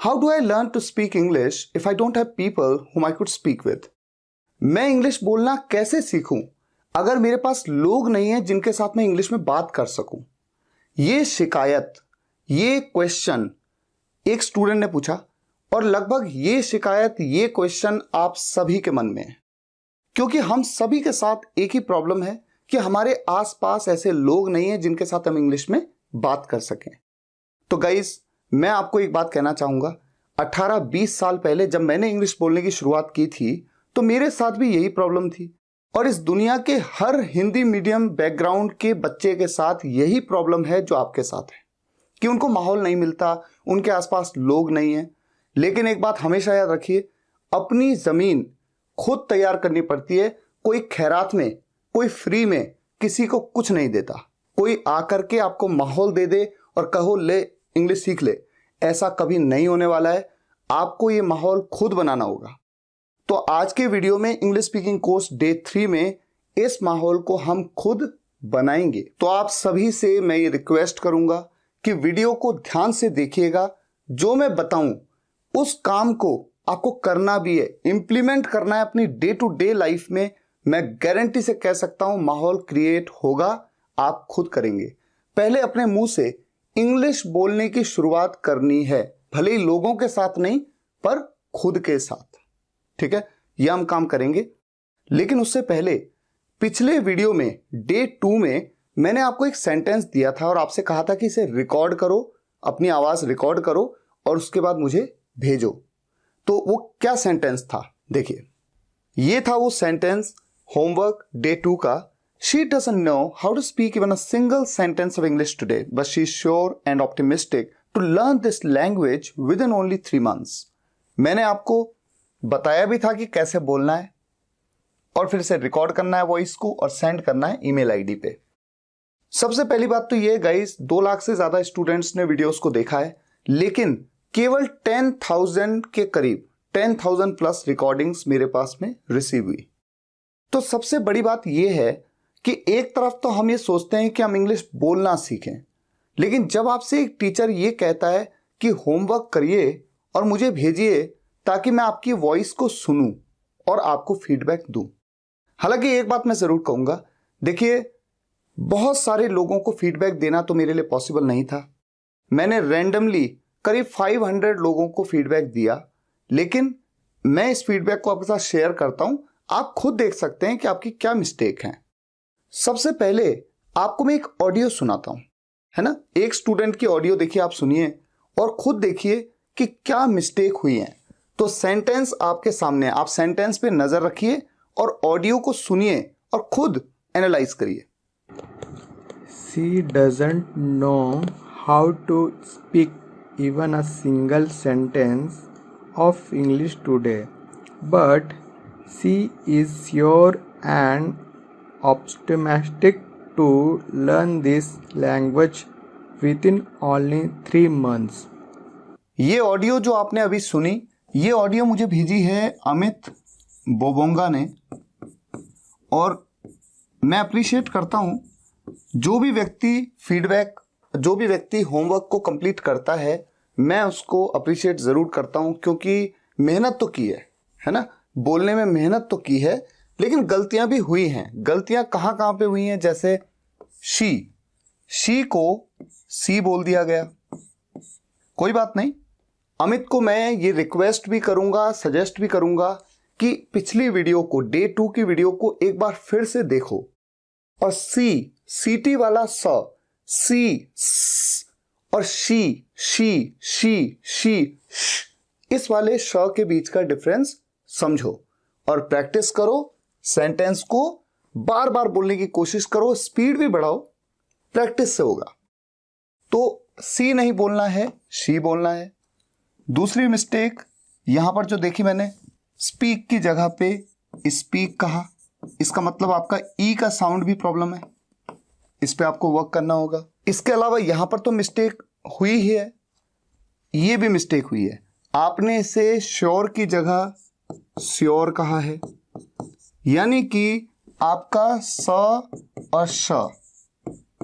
How do I learn to speak English if I don't have people whom I could speak with? मैं English बोलना कैसे सीखूं अगर मेरे पास लोग नहीं हैं जिनके साथ मैं इंग्लिश में बात कर सकूं? ये शिकायत, ये क्वेश्चन एक स्टूडेंट ने पूछा और लगभग ये शिकायत, ये क्वेश्चन आप सभी के मन में है, क्योंकि हम सभी के साथ एक ही प्रॉब्लम है कि हमारे आसपास ऐसे लोग नहीं हैं जिनके साथ हम इंग्लिश में बात कर सकें। तो गाइस, मैं आपको एक बात कहना चाहूंगा, 18-20 साल पहले जब मैंने इंग्लिश बोलने की शुरुआत की थी तो मेरे साथ भी यही प्रॉब्लम थी और इस दुनिया के हर हिंदी मीडियम बैकग्राउंड के बच्चे के साथ यही प्रॉब्लम है जो आपके साथ है कि उनको माहौल नहीं मिलता, उनके आसपास लोग नहीं हैं। लेकिन एक बात हमेशा याद रखिए, अपनी जमीन खुद तैयार करनी पड़ती है। कोई खैरात में, कोई फ्री में किसी को कुछ नहीं देता। कोई आकर के आपको माहौल दे दे और कहो ले इंग्लिश सीख ले, ऐसा कभी नहीं होने वाला है। आपको ये माहौल खुद बनाना होगा। तो आज के वीडियो में इंग्लिश स्पीकिंग कोर्स डे 3 में इस माहौल को हम खुद बनाएंगे। तो आप सभी से मैं ये रिक्वेस्ट करूंगा कि वीडियो को ध्यान से देखिएगा। जो मैं बताऊं उस काम को आपको करना भी है, इंप्लीमेंट करना है अपनी डे टू डे लाइफ में। मैं गारंटी से कह सकता हूं माहौल क्रिएट होगा, आप खुद करेंगे। पहले अपने मुंह से इंग्लिश बोलने की शुरुआत करनी है, भले ही लोगों के साथ नहीं पर खुद के साथ। ठीक है, यह हम काम करेंगे। लेकिन उससे पहले पिछले वीडियो में डे 2 में मैंने आपको एक सेंटेंस दिया था और आपसे कहा था कि इसे रिकॉर्ड करो, अपनी आवाज रिकॉर्ड करो और उसके बाद मुझे भेजो। तो वो क्या सेंटेंस था देखिए, ये था वो सेंटेंस होमवर्क डे 2 का। She doesn't know how to speak even a single sentence of English today but she is sure and optimistic to learn this language within only 3 months। मैंने आपको बताया भी था कि कैसे बोलना है और फिर से रिकॉर्ड करना है वॉइस को और सेंड करना है ईमेल आईडी पे। सबसे पहली बात तो ये गाइस, 2 लाख से ज्यादा स्टूडेंट्स ने वीडियोस को देखा है, लेकिन केवल 10,000 के करीब, 10,000 प्लस रिकॉर्डिंग्स मेरे पास में रिसीव हुई। तो सबसे बड़ी बात यह है कि एक तरफ तो हम ये सोचते हैं कि हम इंग्लिश बोलना सीखें, लेकिन जब आपसे एक टीचर ये कहता है कि होमवर्क करिए और मुझे भेजिए ताकि मैं आपकी वॉइस को सुनूं और आपको फीडबैक दूं। हालांकि एक बात मैं जरूर कहूंगा, देखिए बहुत सारे लोगों को फीडबैक देना तो मेरे लिए पॉसिबल नहीं था। मैंने रैंडमली करीब 500 लोगों को फीडबैक दिया, लेकिन मैं इस फीडबैक को आपके साथ शेयर करता हूं। आप खुद देख सकते हैं कि आपकी क्या मिस्टेक है। सबसे पहले आपको मैं एक ऑडियो सुनाता हूं, है ना। एक स्टूडेंट की ऑडियो देखिए, आप सुनिए और खुद देखिए कि क्या मिस्टेक हुई है। तो सेंटेंस आपके सामने है, आप सेंटेंस पे नजर रखिए और ऑडियो को सुनिए और खुद एनालाइज करिए। She doesn't know how to speak even a single sentence of English today, but she is sure and optimistic to learn this language within only 3 months. ये ऑडियो जो आपने अभी सुनी, ये ऑडियो मुझे भेजी है अमित बोबोंगा ने, और मैं अप्रिशिएट करता हूं जो भी व्यक्ति फीडबैक, जो भी व्यक्ति होमवर्क को कंप्लीट करता है, मैं उसको अप्रिशिएट जरूर करता हूं, क्योंकि मेहनत तो की है ना, बोलने में मेहनत तो की है, लेकिन गलतियां भी हुई हैं। गलतियां कहां कहां पे हुई हैं, जैसे शी को सी बोल दिया गया। कोई बात नहीं, अमित को मैं ये रिक्वेस्ट भी करूंगा, सजेस्ट भी करूंगा कि पिछली वीडियो को, डे 2 की वीडियो को एक बार फिर से देखो और सीटी वाला सी और शी इस वाले श के बीच का डिफरेंस समझो और प्रैक्टिस करो। सेंटेंस को बार बार बोलने की कोशिश करो, स्पीड भी बढ़ाओ, प्रैक्टिस से होगा। तो सी नहीं बोलना है, शी बोलना है। दूसरी मिस्टेक यहां पर जो देखी मैंने, स्पीक की जगह पे स्पीक कहा। इसका मतलब आपका ई का साउंड भी प्रॉब्लम है, इस पे आपको वर्क करना होगा। इसके अलावा यहां पर तो मिस्टेक हुई ही है, ये भी मिस्टेक हुई है, आपने इसे श्योर की जगह श्योर कहा है, यानी कि आपका स और श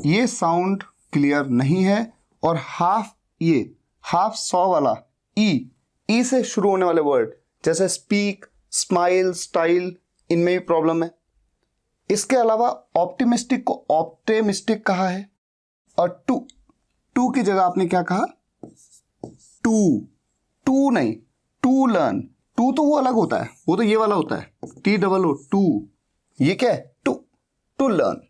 ये साउंड क्लियर नहीं है और हाफ सॉ वाला ई ई से शुरू होने वाले वर्ड जैसे स्पीक, स्माइल, स्टाइल, इनमें भी प्रॉब्लम है। इसके अलावा ऑप्टिमिस्टिक को ऑप्टिमिस्टिक कहा है, और टू की जगह आपने क्या कहा? टू नहीं, टू लर्न। टू तो वो अलग होता है, वो तो ये वाला होता है, TOO, टू। ये क्या है? To learn.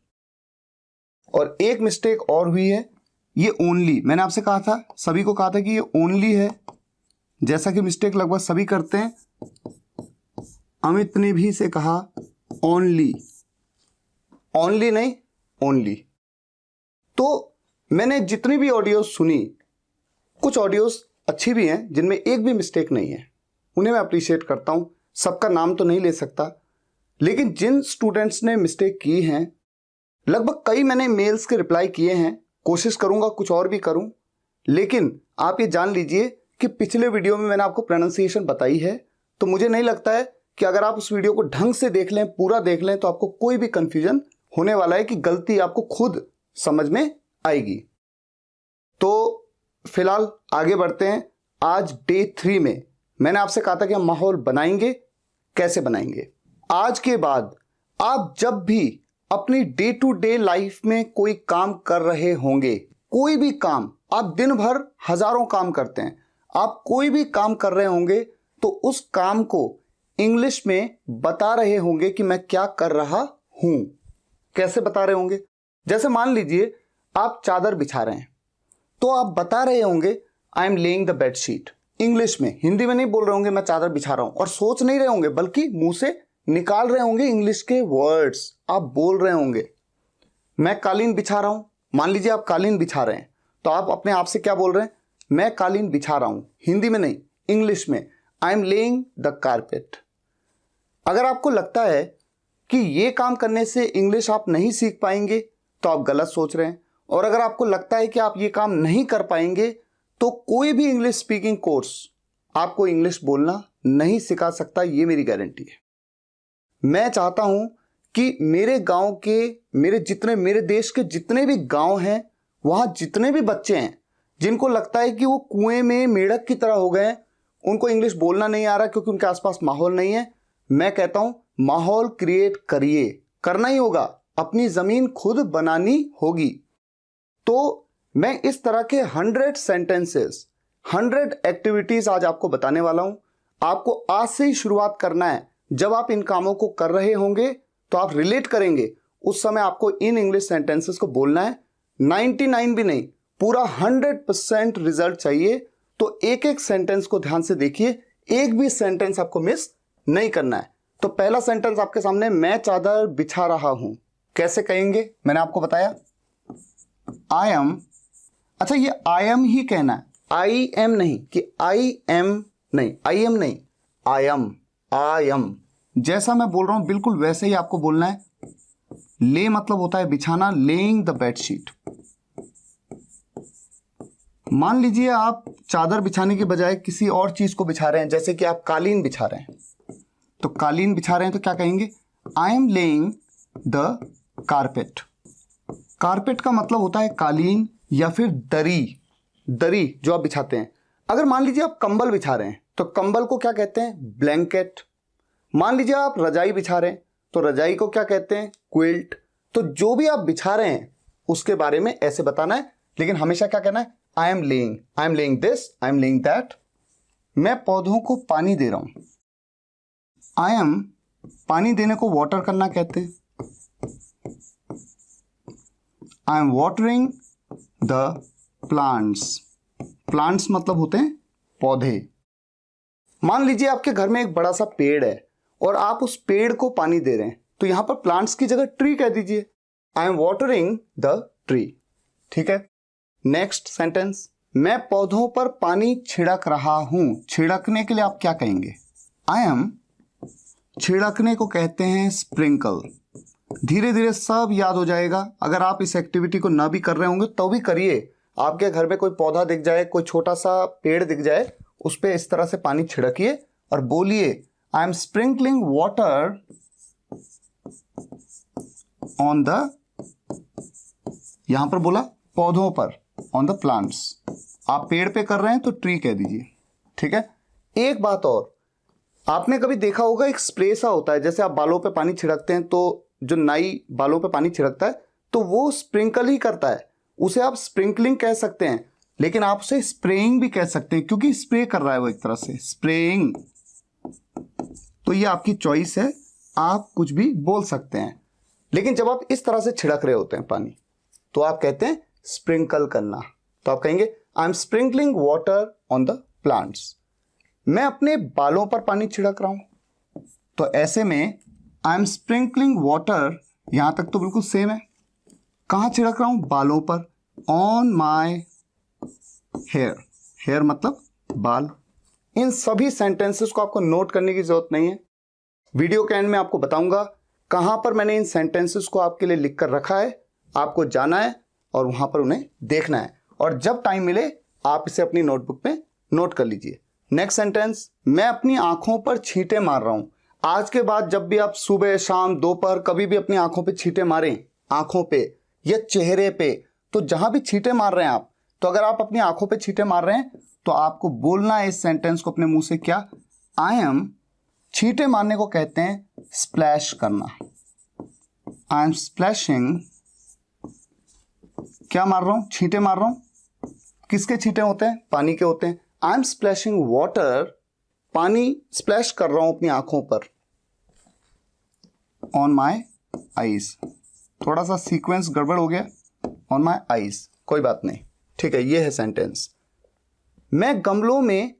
और एक मिस्टेक और हुई है, ये ओनली। मैंने आपसे कहा था, सभी को कहा था कि ये ओनली है, जैसा कि मिस्टेक लगभग सभी करते हैं। अमित ने भी इसे कहा ओनली नहीं, ओनली। तो मैंने जितनी भी ऑडियोज सुनी, कुछ ऑडियोज अच्छी भी हैं जिनमें एक भी मिस्टेक नहीं है, उन्हें मैं अप्रिशिएट करता हूं। सबका नाम तो नहीं ले सकता, लेकिन जिन स्टूडेंट्स ने मिस्टेक की हैं, लगभग कई मैंने मेल्स के रिप्लाई किए हैं, कोशिश करूंगा कुछ और भी करूं। लेकिन आप ये जान लीजिए कि पिछले वीडियो में मैंने आपको प्रोनाउंसिएशन बताई है, तो मुझे नहीं लगता है कि अगर आप उस वीडियो को ढंग से देख लें, पूरा देख लें, तो आपको कोई भी कंफ्यूजन होने वाला है कि गलती आपको खुद समझ में आएगी। तो फिलहाल आगे बढ़ते हैं। आज डे 3 में मैंने आपसे कहा था कि हम माहौल बनाएंगे। कैसे बनाएंगे? आज के बाद आप जब भी अपनी डे टू डे लाइफ में कोई काम कर रहे होंगे, कोई भी काम, आप दिन भर हजारों काम करते हैं, आप कोई भी काम कर रहे होंगे तो उस काम को इंग्लिश में बता रहे होंगे कि मैं क्या कर रहा हूं। कैसे बता रहे होंगे? जैसे मान लीजिए आप चादर बिछा रहे हैं, तो आप बता रहे होंगे I am laying the bedsheet, English में। हिंदी में नहीं बोल रहे होंगे मैं चादर बिछा रहा हूं, और सोच नहीं रहे होंगे, बल्कि मुंह से निकाल रहे होंगे इंग्लिश के वर्ड्स। आप बोल रहे होंगे मैं कालीन बिछा रहा हूं। मान लीजिए आप कालीन बिछा रहे हैं, तो आप अपने आप से क्या बोल रहे हैं? मैं कालीन बिछा रहा हूं। हिंदी में नहीं, इंग्लिश में, I M laying the carpet. अगर आपको लगता है कि ये काम करने से इंग्लिश आप नहीं सीख पाएंगे, तो आप गलत सोच रहे हैं। और अगर आपको लगता है कि आप ये काम नहीं कर पाएंगे, तो कोई भी इंग्लिश स्पीकिंग कोर्स आपको इंग्लिश बोलना नहीं सिखा सकता, ये मेरी गारंटी है। मैं चाहता हूं कि मेरे गांव के, मेरे देश के जितने भी गांव हैं, वहां जितने भी बच्चे हैं जिनको लगता है कि वो कुएं में मेढक की तरह हो गए हैं, उनको इंग्लिश बोलना नहीं आ रहा क्योंकि उनके आसपास माहौल नहीं है, मैं कहता हूं माहौल क्रिएट करिए। करना ही होगा, अपनी जमीन खुद बनानी होगी। तो मैं इस तरह के 100 सेंटेंसेस, 100 एक्टिविटीज आज आपको बताने वाला हूं। आपको आज से ही शुरुआत करना है। जब आप इन कामों को कर रहे होंगे तो आप रिलेट करेंगे, उस समय आपको इन इंग्लिश सेंटेंसेस को बोलना है। 99 भी नहीं, पूरा 100% रिजल्ट चाहिए। तो एक एक सेंटेंस को ध्यान से देखिए, एक भी सेंटेंस आपको मिस नहीं करना है। तो पहला सेंटेंस आपके सामने, मैं चादर बिछा रहा हूं। कैसे कहेंगे? मैंने आपको बताया आई एम। अच्छा, ये आई एम ही कहना है, आई एम नहीं, कि आई एम नहीं, आई एम नहीं, आई एम। जैसा मैं बोल रहा हूं बिल्कुल वैसे ही आपको बोलना है। ले मतलब होता है बिछाना, लेइंग द बेडशीट। मान लीजिए आप चादर बिछाने के बजाय किसी और चीज को बिछा रहे हैं, जैसे कि आप कालीन बिछा रहे हैं। तो कालीन बिछा रहे हैं तो क्या कहेंगे? I am laying the carpet. Carpet का मतलब होता है कालीन या फिर दरी जो आप बिछाते हैं। अगर मान लीजिए आप कंबल बिछा रहे हैं तो कंबल को क्या कहते हैं? ब्लैंकेट। मान लीजिए आप रजाई बिछा रहे हैं तो रजाई को क्या कहते हैं? क्विल्ट। तो जो भी आप बिछा रहे हैं उसके बारे में ऐसे बताना है, लेकिन हमेशा क्या कहना है? I M laying this, I am laying that. मैं पौधों को पानी दे रहा हूं। आई एम, पानी देने को वाटर करना कहते हैं। I am watering the plants. Plants मतलब होते हैं पौधे। मान लीजिए आपके घर में एक बड़ा सा पेड़ है और आप उस पेड़ को पानी दे रहे हैं, तो यहां पर प्लांट्स की जगह ट्री कह दीजिए। I am watering the tree. ठीक है। नेक्स्ट सेंटेंस, मैं पौधों पर पानी छिड़क रहा हूं। छिड़कने के लिए आप क्या कहेंगे? आई एम, छिड़कने को कहते हैं स्प्रिंकल। धीरे धीरे सब याद हो जाएगा। अगर आप इस एक्टिविटी को ना भी कर रहे होंगे तो भी करिए। आपके घर में कोई पौधा दिख जाए, कोई छोटा सा पेड़ दिख जाए, उस पर इस तरह से पानी छिड़किए और बोलिए I M sprinkling water on the, यहां पर बोला पौधों पर, ऑन द प्लांट्स। आप पेड़ पे कर रहे हैं तो ट्री कह दीजिए। ठीक है। एक बात और, आपने कभी देखा होगा एक स्प्रे सा होता है, जैसे आप बालों पे पानी छिड़कते हैं तो जो नाई बालों पे पानी छिड़कता है तो वो स्प्रिंकल ही करता है, उसे आप स्प्रिंकलिंग कह सकते हैं, लेकिन आप उसे स्प्रेइंग भी कह सकते हैं क्योंकि स्प्रे कर रहा है वो एक तरह से, स्प्रेइंग। तो ये आपकी चॉइस है, आप कुछ भी बोल सकते हैं। लेकिन जब आप इस तरह से छिड़क रहे होते हैं पानी तो आप कहते हैं स्प्रिंकल करना। तो आप कहेंगे I am sprinkling water on the plants. मैं अपने बालों पर पानी छिड़क रहा हूं, तो ऐसे में आई एम स्प्रिंकलिंग वाटर, यहां तक तो बिल्कुल सेम है। कहां छिड़क रहा हूं? बालों पर। ऑन माई हेयर, हेयर मतलब बाल। इन सभी सेंटेंसेस को आपको नोट करने की जरूरत नहीं है। वीडियो के एंड में आपको बताऊंगा कहां पर मैंने इन सेंटेंसेस को आपके लिए लिख कर रखा है। आपको जाना है और वहां पर उन्हें देखना है, और जब टाइम मिले आप इसे अपनी नोटबुक पे नोट कर लीजिए। नेक्स्ट सेंटेंस, मैं अपनी आंखों पर छींटे मार रहा हूं। आज के बाद जब भी आप सुबह शाम दोपहर कभी भी अपनी आंखों पे छींटे मारें, आंखों पे या चेहरे पे, तो जहां भी छींटे मार रहे हैं आप, तो अगर आप अपनी आंखों पे छींटे मार रहे हैं तो आपको बोलना है इस सेंटेंस को अपने मुंह से, क्या? आई एम, छींटे मारने को कहते हैं स्प्लैश करना। आई एम स्प्लैशिंग, क्या मार रहा हूं? छींटे मार रहा हूं। किसके छींटे होते हैं? पानी के होते हैं। आई एम स्प्लैशिंग वाटर, पानी स्प्लैश कर रहा हूं अपनी आंखों पर। ऑन माई आईज, थोड़ा सा सीक्वेंस गड़बड़ हो गया, ऑन माई आईज, कोई बात नहीं, ठीक है। ये है सेंटेंस। मैं गमलों में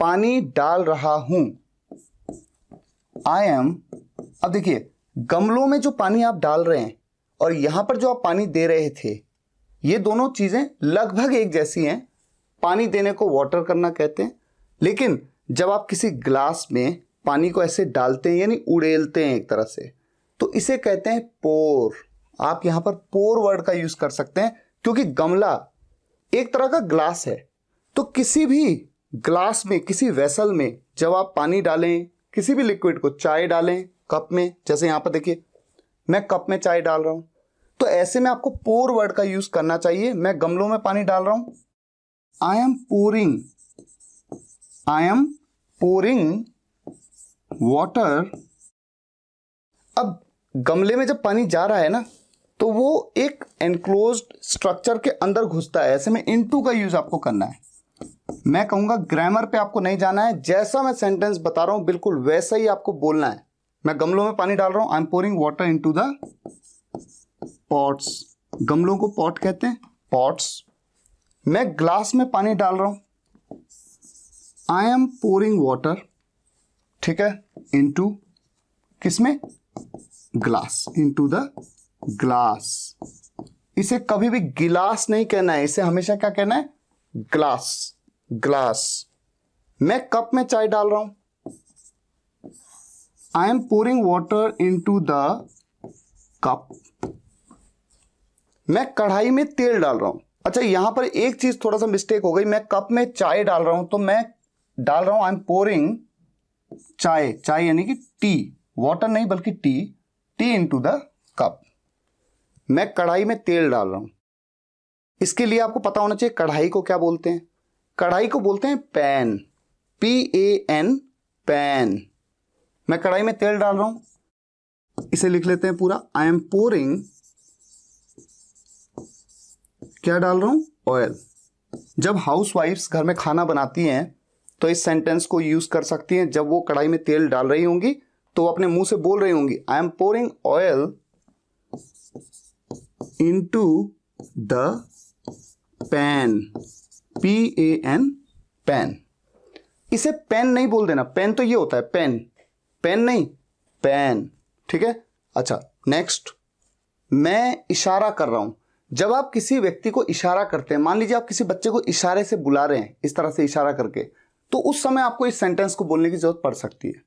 पानी डाल रहा हूं। आई एम, अब देखिए गमलों में जो पानी आप डाल रहे हैं और यहां पर जो आप पानी दे रहे थे, ये दोनों चीजें लगभग एक जैसी हैं। पानी देने को वाटर करना कहते हैं, लेकिन जब आप किसी ग्लास में पानी को ऐसे डालते हैं यानी उड़ेलते हैं एक तरह से, तो इसे कहते हैं पोर। आप यहां पर पोर वर्ड का यूज कर सकते हैं क्योंकि गमला एक तरह का ग्लास है। तो किसी भी ग्लास में, किसी वेसल में जब आप पानी डालें, किसी भी लिक्विड को, चाय डालें कप में, जैसे यहां पर देखिए मैं कप में चाय डाल रहा हूं, तो ऐसे में आपको पोर वर्ड का यूज करना चाहिए। मैं गमलों में पानी डाल रहा हूं, I M pouring, I am pouring water. अब गमले में जब पानी जा रहा है ना, तो वो एक एनक्लोज्ड स्ट्रक्चर के अंदर घुसता है, ऐसे में इनटू का यूज आपको करना है। मैं कहूंगा ग्रामर पे आपको नहीं जाना है, जैसा मैं सेंटेंस बता रहा हूं बिल्कुल वैसा ही आपको बोलना है। मैं गमलों में पानी डाल रहा हूं, I M pouring water into the pots. गमलों को पॉट कहते हैं, पॉट्स। मैं ग्लास में पानी डाल रहा हूं, आई एम पोरिंग वाटर, ठीक है, इनटू किसमें? Glass, into the glass. इसे कभी भी गिलास नहीं कहना है, इसे हमेशा क्या कहना है? Glass, glass. मैं कप में चाय डाल रहा हूं, I M pouring water into the cup. मैं कढ़ाई में तेल डाल रहा हूं। अच्छा, यहां पर एक चीज थोड़ा सा मिस्टेक हो गई, मैं कप में चाय डाल रहा हूं, तो मैं डाल रहा हूं आई एम पोरिंग चाय, चाय यानी कि टी, वाटर नहीं बल्कि T, T into the cup. मैं कढ़ाई में तेल डाल रहा हूं। इसके लिए आपको पता होना चाहिए कढ़ाई को क्या बोलते हैं। कढ़ाई को बोलते हैं पैन, PAN, पैन। मैं कढ़ाई में तेल डाल रहा हूं, इसे लिख लेते हैं पूरा, आई एम पोरिंग, क्या डाल रहा हूं? ऑयल। जब हाउसवाइफ्स घर में खाना बनाती हैं तो इस सेंटेंस को यूज कर सकती हैं। जब वो कढ़ाई में तेल डाल रही होंगी तो वो अपने मुंह से बोल रही होंगी, I am pouring oil into the pan, PAN, pan. इसे पेन नहीं बोल देना, पेन तो ये होता है पेन, पेन नहीं, पैन, ठीक है। अच्छा नेक्स्ट, मैं इशारा कर रहा हूं। जब आप किसी व्यक्ति को इशारा करते हैं, मान लीजिए आप किसी बच्चे को इशारे से बुला रहे हैं, इस तरह से इशारा करके, तो उस समय आपको इस सेंटेंस को बोलने की जरूरत पड़ सकती है।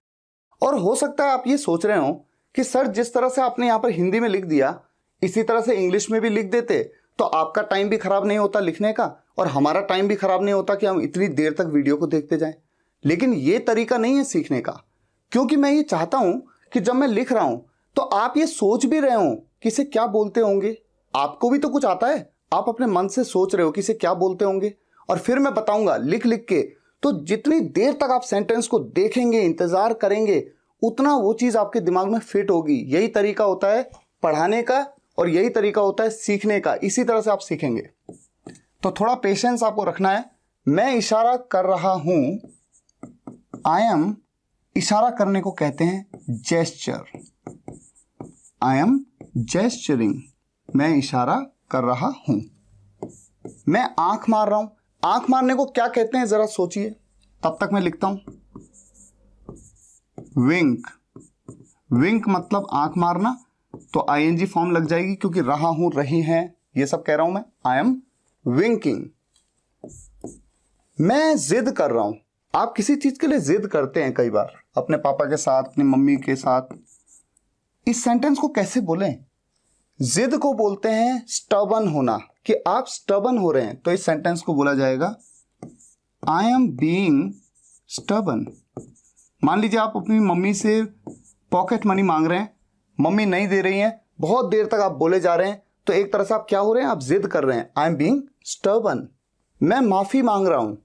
और हो सकता है आप ये सोच रहे हो कि सर जिस तरह से आपने यहां पर हिंदी में लिख दिया, इसी तरह से इंग्लिश में भी लिख देते तो आपका टाइम भी खराब नहीं होता लिखने का, और हमारा टाइम भी खराब नहीं होता कि हम इतनी देर तक वीडियो को देखते जाएं। लेकिन ये तरीका नहीं है सीखने का, क्योंकि मैं ये चाहता हूं कि जब मैं लिख रहा हूं तो आप ये सोच भी रहे हो कि इसे क्या बोलते होंगे। आपको भी तो कुछ आता है, आप अपने मन से सोच रहे हो कि इसे क्या बोलते होंगे, और फिर मैं बताऊंगा लिख लिख के, तो जितनी देर तक आप सेंटेंस को देखेंगे, इंतजार करेंगे, उतना वो चीज आपके दिमाग में फिट होगी। यही तरीका होता है पढ़ाने का और यही तरीका होता है सीखने का। इसी तरह से आप सीखेंगे। तो थोड़ा पेशेंस आपको रखना है। मैं इशारा कर रहा हूं, आई एम, इशारा करने को कहते हैं जेस्चर। आई एम जेस्चरिंग, मैं इशारा कर रहा हूं। मैं आंख मार रहा हूं, आंख मारने को क्या कहते हैं जरा सोचिए, तब तक मैं लिखता हूं। विंक, विंक मतलब आंख मारना, तो आईएनजी फॉर्म लग जाएगी क्योंकि रहा हूं, रही हैं, ये सब कह रहा हूं मैं। I am winking. मैं जिद कर रहा हूं, आप किसी चीज के लिए जिद करते हैं कई बार, अपने पापा के साथ, अपनी मम्मी के साथ। इस सेंटेंस को कैसे बोलें? जिद को बोलते हैं स्टबन होना, कि आप स्टबन हो रहे हैं। तो इस सेंटेंस को बोला जाएगा आई एम बीइंग स्टबन। मान लीजिए आप अपनी मम्मी से पॉकेट मनी मांग रहे हैं, मम्मी नहीं दे रही हैं, बहुत देर तक आप बोले जा रहे हैं, तो एक तरह से आप क्या हो रहे हैं? आप जिद कर रहे हैं। I am being stubborn. मैं माफी मांग रहा हूं,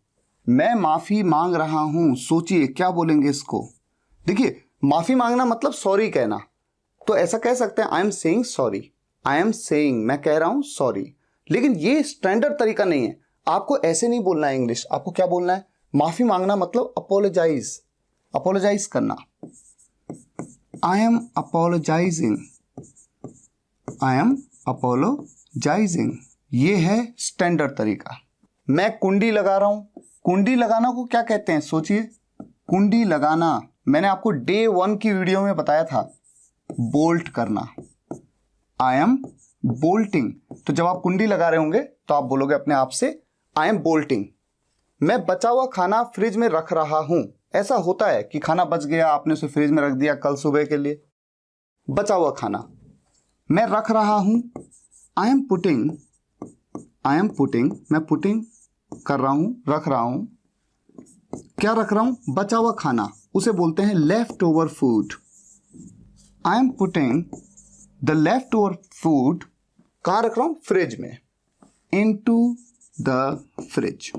मैं माफी मांग रहा हूं। सोचिए क्या बोलेंगे इसको। देखिए, माफी मांगना मतलब सॉरी कहना, तो ऐसा कह सकते हैं I am saying sorry. I am saying, मैं कह रहा हूं सॉरी। लेकिन ये स्टैंडर्ड तरीका नहीं है, आपको ऐसे नहीं बोलना है इंग्लिश। आपको क्या बोलना है? माफी मांगना मतलब अपोलोजाइज, अपोलोजाइज करना। I am apologising, I am apologising, ये है स्टैंडर्ड तरीका। मैं कुंडी लगा रहा हूं, कुंडी लगाना को क्या कहते हैं? सोचिए, कुंडी लगाना, मैंने आपको डे 1 की वीडियो में बताया था, बोल्ट करना। I am bolting. तो जब आप कुंडी लगा रहे होंगे तो आप बोलोगे अपने आप से आई एम बोल्टिंग। मैं बचा हुआ खाना फ्रिज में रख रहा हूं। ऐसा होता है कि खाना बच गया, आपने उसे फ्रिज में रख दिया कल सुबह के लिए, बचा हुआ खाना। मैं रख रहा हूं, I am putting, I am putting, मैं पुटिंग कर रहा हूं, रख रहा हूं। क्या रख रहा हूं? बचा हुआ खाना, उसे बोलते हैं left over food. I am putting the left over food, कहां रख रहा हूं? फ्रिज में। Into the fridge.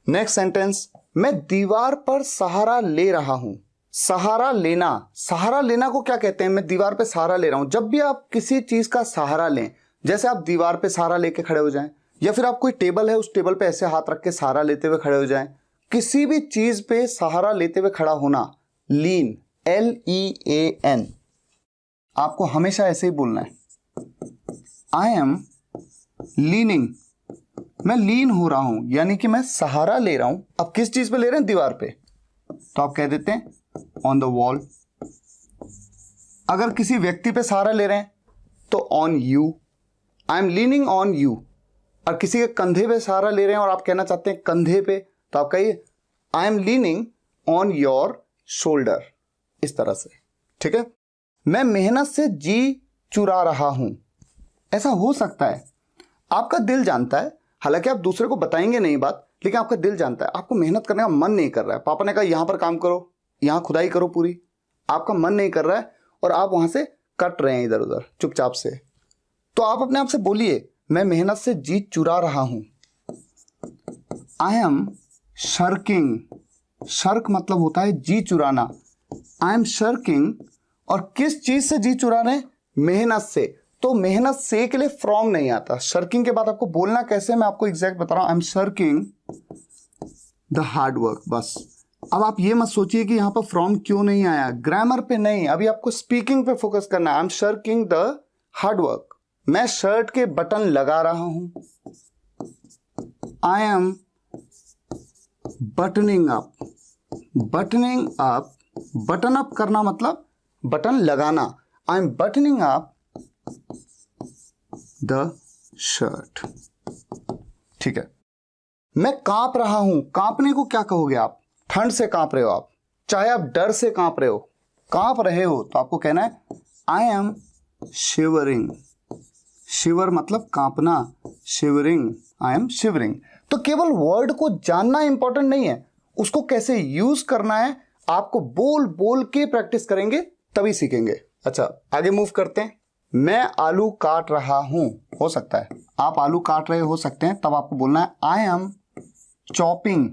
Next sentence, मैं दीवार पर सहारा ले रहा हूं। सहारा लेना, सहारा लेना को क्या कहते हैं? मैं दीवार पे सहारा ले रहा हूं। जब भी आप किसी चीज का सहारा लें, जैसे आप दीवार पे सहारा लेके खड़े हो जाएं, या फिर आप कोई टेबल है उस टेबल पे ऐसे हाथ रख के सहारा लेते हुए खड़े हो जाएं, किसी भी चीज पे सहारा लेते हुए खड़ा होना, लीन, LEAN, आपको हमेशा ऐसे ही बोलना है। आई एम लीनिंग, मैं लीन हो रहा हूं, यानी कि मैं सहारा ले रहा हूं। अब किस चीज पे ले रहे हैं? दीवार पे, तो आप कह देते हैं ऑन द वॉल। अगर किसी व्यक्ति पे सहारा ले रहे हैं तो on you, I am leaning on you. और किसी के कंधे पे सहारा ले रहे हैं और आप कहना चाहते हैं कंधे पे, तो आप कहिए I am leaning on your shoulder, इस तरह से। ठीक है। मैं मेहनत से जी चुरा रहा हूं। ऐसा हो सकता है, आपका दिल जानता है, हालांकि आप दूसरे को बताएंगे नहीं बात, लेकिन आपका दिल जानता है आपको मेहनत करने का मन नहीं कर रहा है। पापा ने कहा यहां पर काम करो, यहां खुदाई करो पूरी, आपका मन नहीं कर रहा है और आप वहां से कट रहे हैं इधर उधर चुपचाप से। तो आप अपने आप से बोलिए मैं मेहनत से जी चुरा रहा हूं। आई एम शर्किंग, शर्क मतलब होता है जी चुराना। आई एम शर्किंग, और किस चीज से जी चुरा रहे हैं? मेहनत से। तो मेहनत से के लिए फ्रॉम नहीं आता। शर्किंग के बाद आपको बोलना कैसे, मैं आपको एग्जैक्ट बता रहा हूं। I am shirking the hard work, बस। अब आप ये मत सोचिए कि यहां पर फ्रॉम क्यों नहीं आया, ग्रामर पे नहीं, अभी आपको स्पीकिंग पे फोकस करना है। I am shirking the hard work, मैं शर्ट के बटन लगा रहा हूं। I am buttoning up, buttoning up, button up करना मतलब बटन लगाना। I am buttoning up the shirt. ठीक है। मैं कांप रहा हूं, कांपने को क्या कहोगे आप? ठंड से कांप रहे हो आप, चाहे आप डर से कांप रहे हो, कांप रहे हो तो आपको कहना है आई एम शिवरिंग। शिवर मतलब कांपना, शिवरिंग, आई एम शिवरिंग। तो केवल वर्ड को जानना इंपॉर्टेंट नहीं है, उसको कैसे यूज करना है आपको बोल बोल के प्रैक्टिस करेंगे तभी सीखेंगे। अच्छा, आगे मूव करते हैं। मैं आलू काट रहा हूं, हो सकता है आप आलू काट रहे हो सकते हैं, तब आपको बोलना है आई एम चॉपिंग,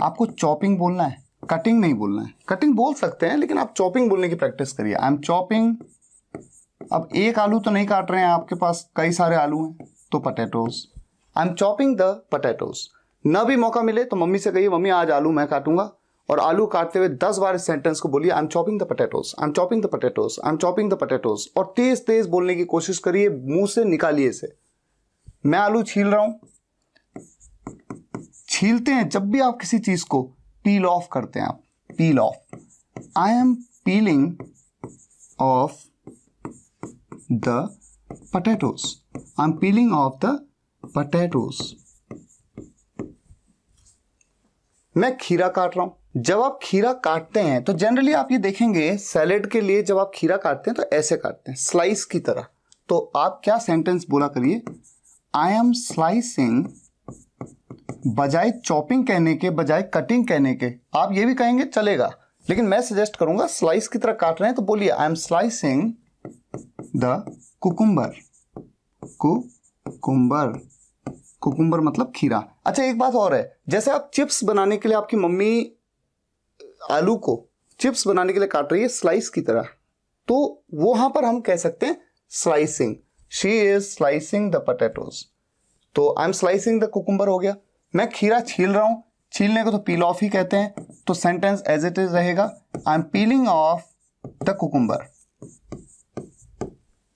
आपको चॉपिंग बोलना है, कटिंग नहीं बोलना है। कटिंग बोल सकते हैं लेकिन आप चॉपिंग बोलने की प्रैक्टिस करिए। I am chopping. अब एक आलू तो नहीं काट रहे हैं, आपके पास कई सारे आलू हैं, तो potatoes. I am chopping the potatoes. न भी मौका मिले तो मम्मी से कहिए मम्मी आज आलू मैं काटूंगा, और आलू काटते हुए 10 बार इस सेंटेंस को बोलिए, I M chopping the potatoes, I am chopping the potatoes, I am chopping the potatoes. और तेज तेज बोलने की कोशिश करिए, मुंह से निकालिए इसे। मैं आलू छील रहा हूं। छीलते हैं जब भी आप किसी चीज को पील ऑफ करते हैं, आप पील of. I M piling of the potatoes. I'm peeling off the potatoes. मैं खीरा काट रहा हूं। जब आप खीरा काटते हैं तो जनरली आप ये देखेंगे सैलेड के लिए जब आप खीरा काटते हैं तो ऐसे काटते हैं, स्लाइस की तरह। तो आप क्या सेंटेंस बोला करिए, आई एम स्लाइसिंग, बजाय चॉपिंग कहने के, बजाय कटिंग कहने के। आप ये भी कहेंगे चलेगा, लेकिन मैं सजेस्ट करूंगा स्लाइस की तरह काट रहे हैं तो बोलिए I am slicing the cucumber. Cucumber, cucumber मतलब खीरा। अच्छा एक बात और है, जैसे आप चिप्स बनाने के लिए आपकी मम्मी आलू को चिप्स बनाने के लिए काट रही है स्लाइस की तरह, तो वहां पर हम कह सकते हैं slicing. She is slicing the potatoes. तो I am slicing the cucumber हो गया। मैं खीरा छील रहा हूं, छीलने को तो पील ऑफ ही कहते हैं, तो सेंटेंस एज इट इज रहेगा, I am piling of the cucumber.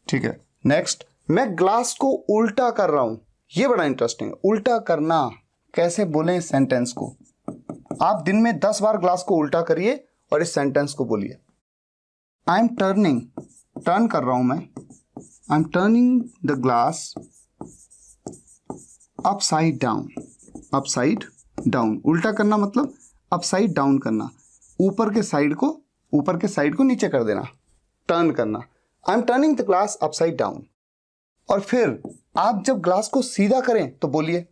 ठीक है। नेक्स्ट, मैं ग्लास को उल्टा कर रहा हूं। ये बड़ा इंटरेस्टिंग है, उल्टा करना। कैसे बोलें इस सेंटेंस को? आप दिन में 10 बार ग्लास को उल्टा करिए और इस सेंटेंस को बोलिए, आई एम टर्निंग, टर्न कर रहा हूं मैं, I am turning the glass upside down. Upside down, उल्टा करना मतलब अपसाइड डाउन करना, ऊपर के साइड को नीचे कर देना, टर्न करना। I am turning the glass upside down. और फिर आप जब ग्लास को सीधा करें तो बोलिए,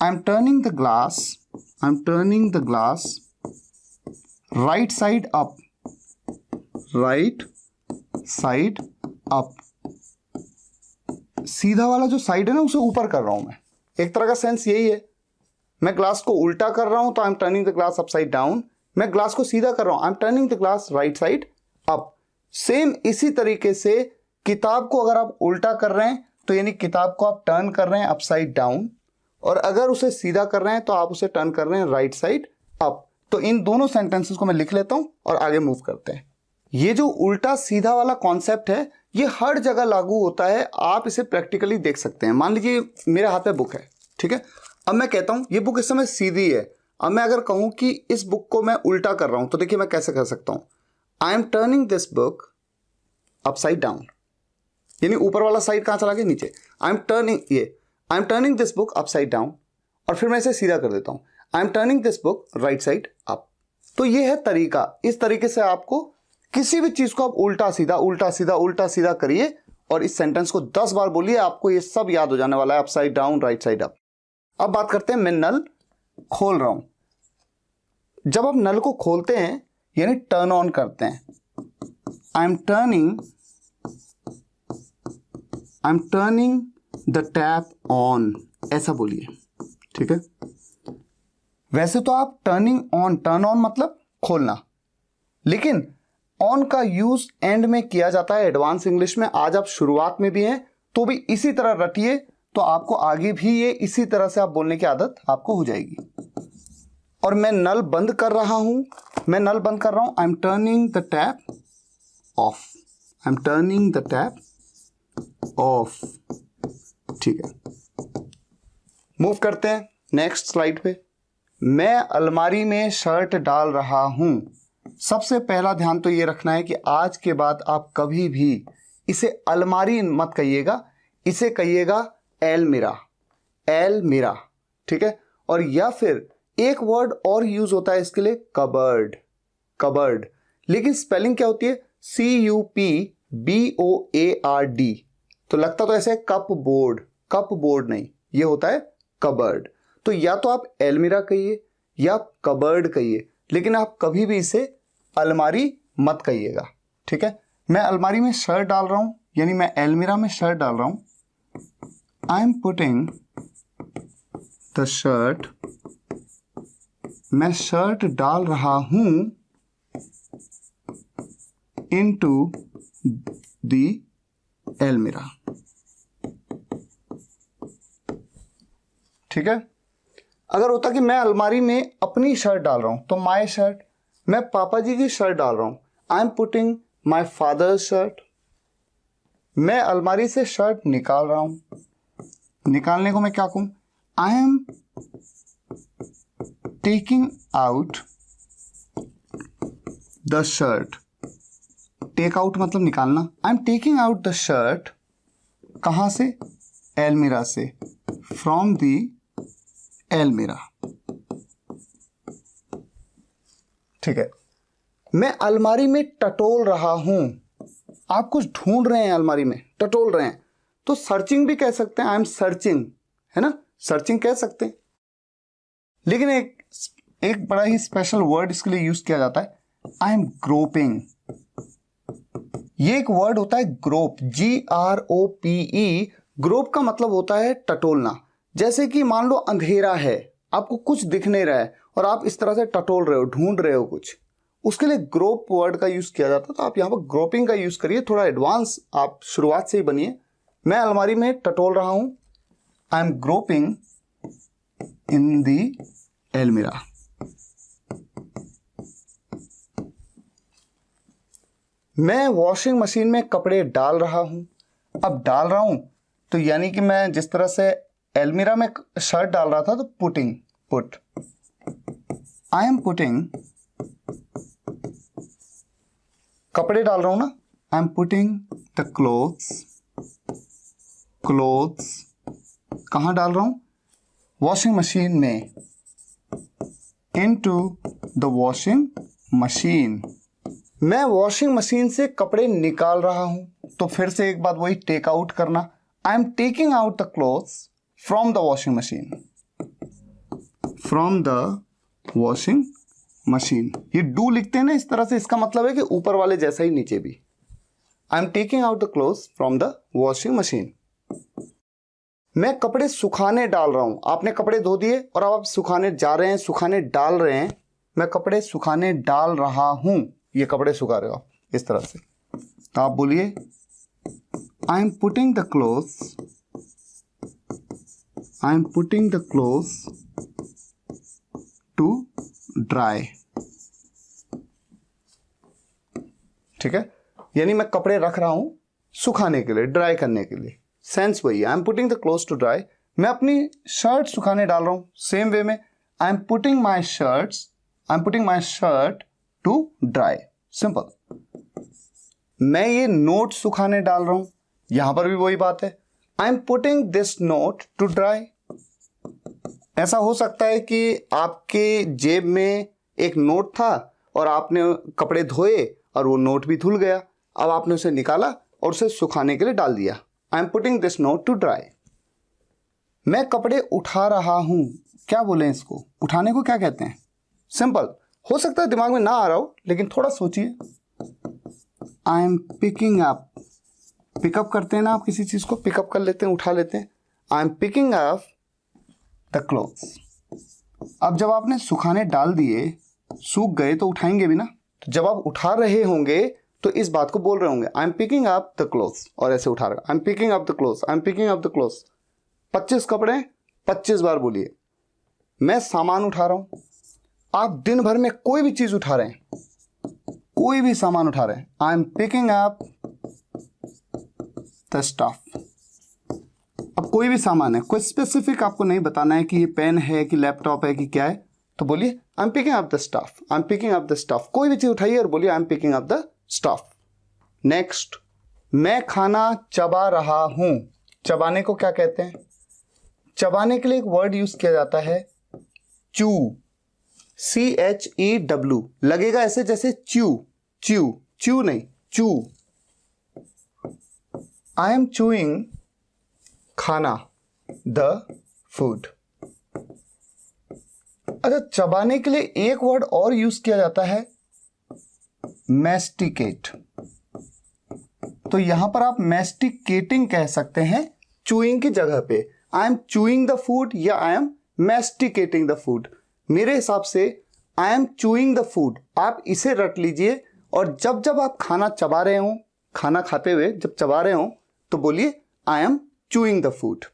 I am turning the glass, I am turning the glass right side up, right side up. सीधा वाला जो साइड है ना उसे ऊपर कर रहा हूं मैं। एक तरह का सेंस यही है, मैं ग्लास को उल्टा कर रहा हूं तो I am turning the glass upside down. मैं ग्लास को सीधा कर रहा हूं, I am turning the glass right side up. Same इसी तरीके से किताब को अगर आप उल्टा कर रहे हैं तो यानी किताब को आप टर्न कर रहे हैं अपसाइड डाउन, और अगर उसे सीधा कर रहे हैं तो आप उसे टर्न कर रहे हैं राइट साइड अप। तो इन दोनों सेंटेंसेस को मैं लिख लेता हूं और आगे मूव करते हैं। ये जो उल्टा सीधा वाला कॉन्सेप्ट है ये हर जगह लागू होता है, आप इसे प्रैक्टिकली देख सकते हैं। मान लीजिए मेरे हाथ में बुक है, ठीक है। अब मैं कहता हूं ये बुक इस समय सीधी है। अब मैं अगर कहूं कि इस बुक को मैं उल्टा कर रहा हूं तो देखिए मैं कैसे कर सकता हूं, I am turning this book upside down, यानी ऊपर वाला साइड कहां चला गया, नीचे। I am turning this book upside down, और फिर मैं इसे सीधा कर देता हूं, I am turning this book right side up. तो ये है तरीका। इस तरीके से आपको किसी भी चीज को आप उल्टा सीधा उल्टा सीधा उल्टा सीधा करिए और इस सेंटेंस को 10 बार बोलिए, आपको ये सब याद हो जाने वाला है, upside down right side up. अब बात करते हैं, मैं नल खोल रहा हूं। जब आप नल को खोलते हैं यानी टर्न ऑन करते हैं, I am turning the tap on, ऐसा बोलिए, ठीक है। वैसे तो आप टर्न ऑन मतलब खोलना, लेकिन ऑन का यूज एंड में किया जाता है एडवांस इंग्लिश में। आज आप शुरुआत में भी हैं तो भी इसी तरह रटिए, तो आपको आगे भी ये इसी तरह से आप बोलने की आदत आपको हो जाएगी। और मैं नल बंद कर रहा हूं, मैं नल बंद कर रहा हूं, I am turning the tap of, I am turning the tap of, ठीक है। मूव करते हैं नेक्स्ट स्लाइड पे। मैं अलमारी में शर्ट डाल रहा हूं। सबसे पहला ध्यान तो ये रखना है कि आज के बाद आप कभी भी इसे अलमारी मत कहिएगा, इसे कहिएगा एलमीरा, एलमीरा, ठीक है। और या फिर एक वर्ड और यूज होता है इसके लिए, कबर्ड, कबर्ड, लेकिन स्पेलिंग क्या होती है, CUPBOARD। तो लगता तो ऐसे कप बोर्ड, कप बोर्ड नहीं, ये होता है कबर्ड। तो या तो आप एलमीरा कहिए या कबर्ड कहिए, लेकिन आप कभी भी इसे अलमारी मत कहिएगा, ठीक है। मैं अलमारी में शर्ट डाल रहा हूं यानी मैं एलमीरा में शर्ट डाल रहा हूं, I am putting the shirt, मैं शर्ट डाल रहा हूं इनटू द अलमीरा। ठीक है। अगर होता कि मैं अलमारी में अपनी शर्ट डाल रहा हूं तो माई शर्ट, मैं पापा जी की शर्ट डाल रहा हूं, I am putting my father's shirt. मैं अलमारी से शर्ट निकाल रहा हूं, निकालने को मैं क्या कहूं, I am taking out the shirt. Take out मतलब निकालना। I am taking out the shirt, कहां से, अलमीरा से, फ्रॉम द अलमीरा। ठीक है। मैं अलमारी में टटोल रहा हूं, आप कुछ ढूंढ रहे हैं अलमारी में, टटोल रहे हैं, तो सर्चिंग भी कह सकते हैं, आई एम सर्चिंग, है ना, सर्चिंग कह सकते हैं। लेकिन एक बड़ा ही स्पेशल वर्ड इसके लिए यूज किया जाता है, आई एम ग्रोपिंग। ये एक वर्ड होता है ग्रोप, GROPE। ग्रोप का मतलब होता है टटोलना। जैसे कि मान लो अंधेरा है, आपको कुछ दिख नहीं रहा है और आप इस तरह से टटोल रहे हो, ढूंढ रहे हो कुछ, उसके लिए ग्रोप वर्ड का यूज किया जाता है। तो आप यहाँ पर ग्रोपिंग का यूज करिए, थोड़ा एडवांस आप शुरुआत से ही बनिए। मैं अलमारी में टटोल रहा हूं, आई एम ग्रोपिंग इन दी अलमीरा। मैं वॉशिंग मशीन में कपड़े डाल रहा हूं। अब डाल रहा हूं तो यानी कि मैं जिस तरह से अलमीरा में शर्ट डाल रहा था तो putting, put, I am putting, कपड़े डाल रहा हूं ना, आई am putting the clothes, clothes कहां डाल रहा हूं, वॉशिंग मशीन में, इनटू द वॉशिंग मशीन। मैं वॉशिंग मशीन से कपड़े निकाल रहा हूं, तो फिर से एक बात वही, टेक आउट करना। आई am taking out the clothes from the washing machine, from the washing machine. ये डू लिखते हैं ना इस तरह से, इसका मतलब है कि ऊपर वाले जैसा ही नीचे भी। आई am taking out the clothes from the washing machine. मैं कपड़े सुखाने डाल रहा हूं, आपने कपड़े धो दिए और अब आप सुखाने जा रहे हैं, सुखाने डाल रहे हैं। मैं कपड़े सुखाने डाल रहा हूं, ये कपड़े सुखा रहे हो आप इस तरह से, तो आप बोलिए I am putting the clothes, I am putting the clothes to dry. ठीक है, यानी मैं कपड़े रख रहा हूं सुखाने के लिए, ड्राई करने के लिए। सेंस वही, I am putting the clothes to dry. मैं अपनी शर्ट सुखाने डाल रहा हूं, सेम वे में I am putting my shirts, I am putting my shirt to dry, simple. मैं ये नोट सुखाने डाल रहा हूं, यहां पर भी वही बात है, I am putting this note to dry. ऐसा हो सकता है कि आपके जेब में एक नोट था और आपने कपड़े धोए और वो नोट भी धुल गया, अब आपने उसे निकाला और उसे सुखाने के लिए डाल दिया। I am putting this note to dry. मैं कपड़े उठा रहा हूं, क्या बोले इसको, उठाने को क्या कहते हैं, सिंपल। हो सकता है दिमाग में ना आ रहा हो, लेकिन थोड़ा सोचिए। I am picking up, pickup करते हैं ना आप, किसी चीज को पिकअप कर लेते हैं, उठा लेते हैं। I am picking up the clothes. अब जब आपने सुखाने डाल दिए, सूख गए तो उठाएंगे भी ना, तो जब आप उठा रहे होंगे तो इस बात को बोल रहे होंगे, I am picking up the clothes, और ऐसे उठा रहे, I am picking up the clothes, I am picking up the clothes. 25 कपड़े 25 बार बोलिए। मैं सामान उठा रहा हूं, आप दिन भर में कोई भी चीज उठा रहे हैं, कोई भी सामान उठा रहे हैं, I am picking up the stuff. अब कोई भी सामान है, कोई स्पेसिफिक आपको नहीं बताना है कि ये पेन है कि लैपटॉप है कि क्या है, तो बोलिए I am picking up the stuff, I am picking up the stuff. कोई भी चीज उठाइए और बोलिए I am picking up the stuff. Next, मैं खाना चबा रहा हूं। चबाने को क्या कहते हैं, चबाने के लिए एक वर्ड यूज किया जाता है चू, CHEW। लगेगा ऐसे जैसे च्यू, च्यू, च्यू नहीं, चू। आई एम चूइंग खाना, द फूड। अच्छा, चबाने के लिए एक वर्ड और यूज किया जाता है मैस्टिकेट। तो यहां पर आप मैस्टिकेटिंग कह सकते हैं चूइंग की जगह पे। I M chewing the food या आई एम मैस्टिकेटिंग द फूड। मेरे हिसाब से I am chewing the food, आप इसे रट लीजिए और जब जब आप खाना चबा रहे हो, खाना खाते हुए जब चबा रहे हो तो बोलिए I M chewing the food.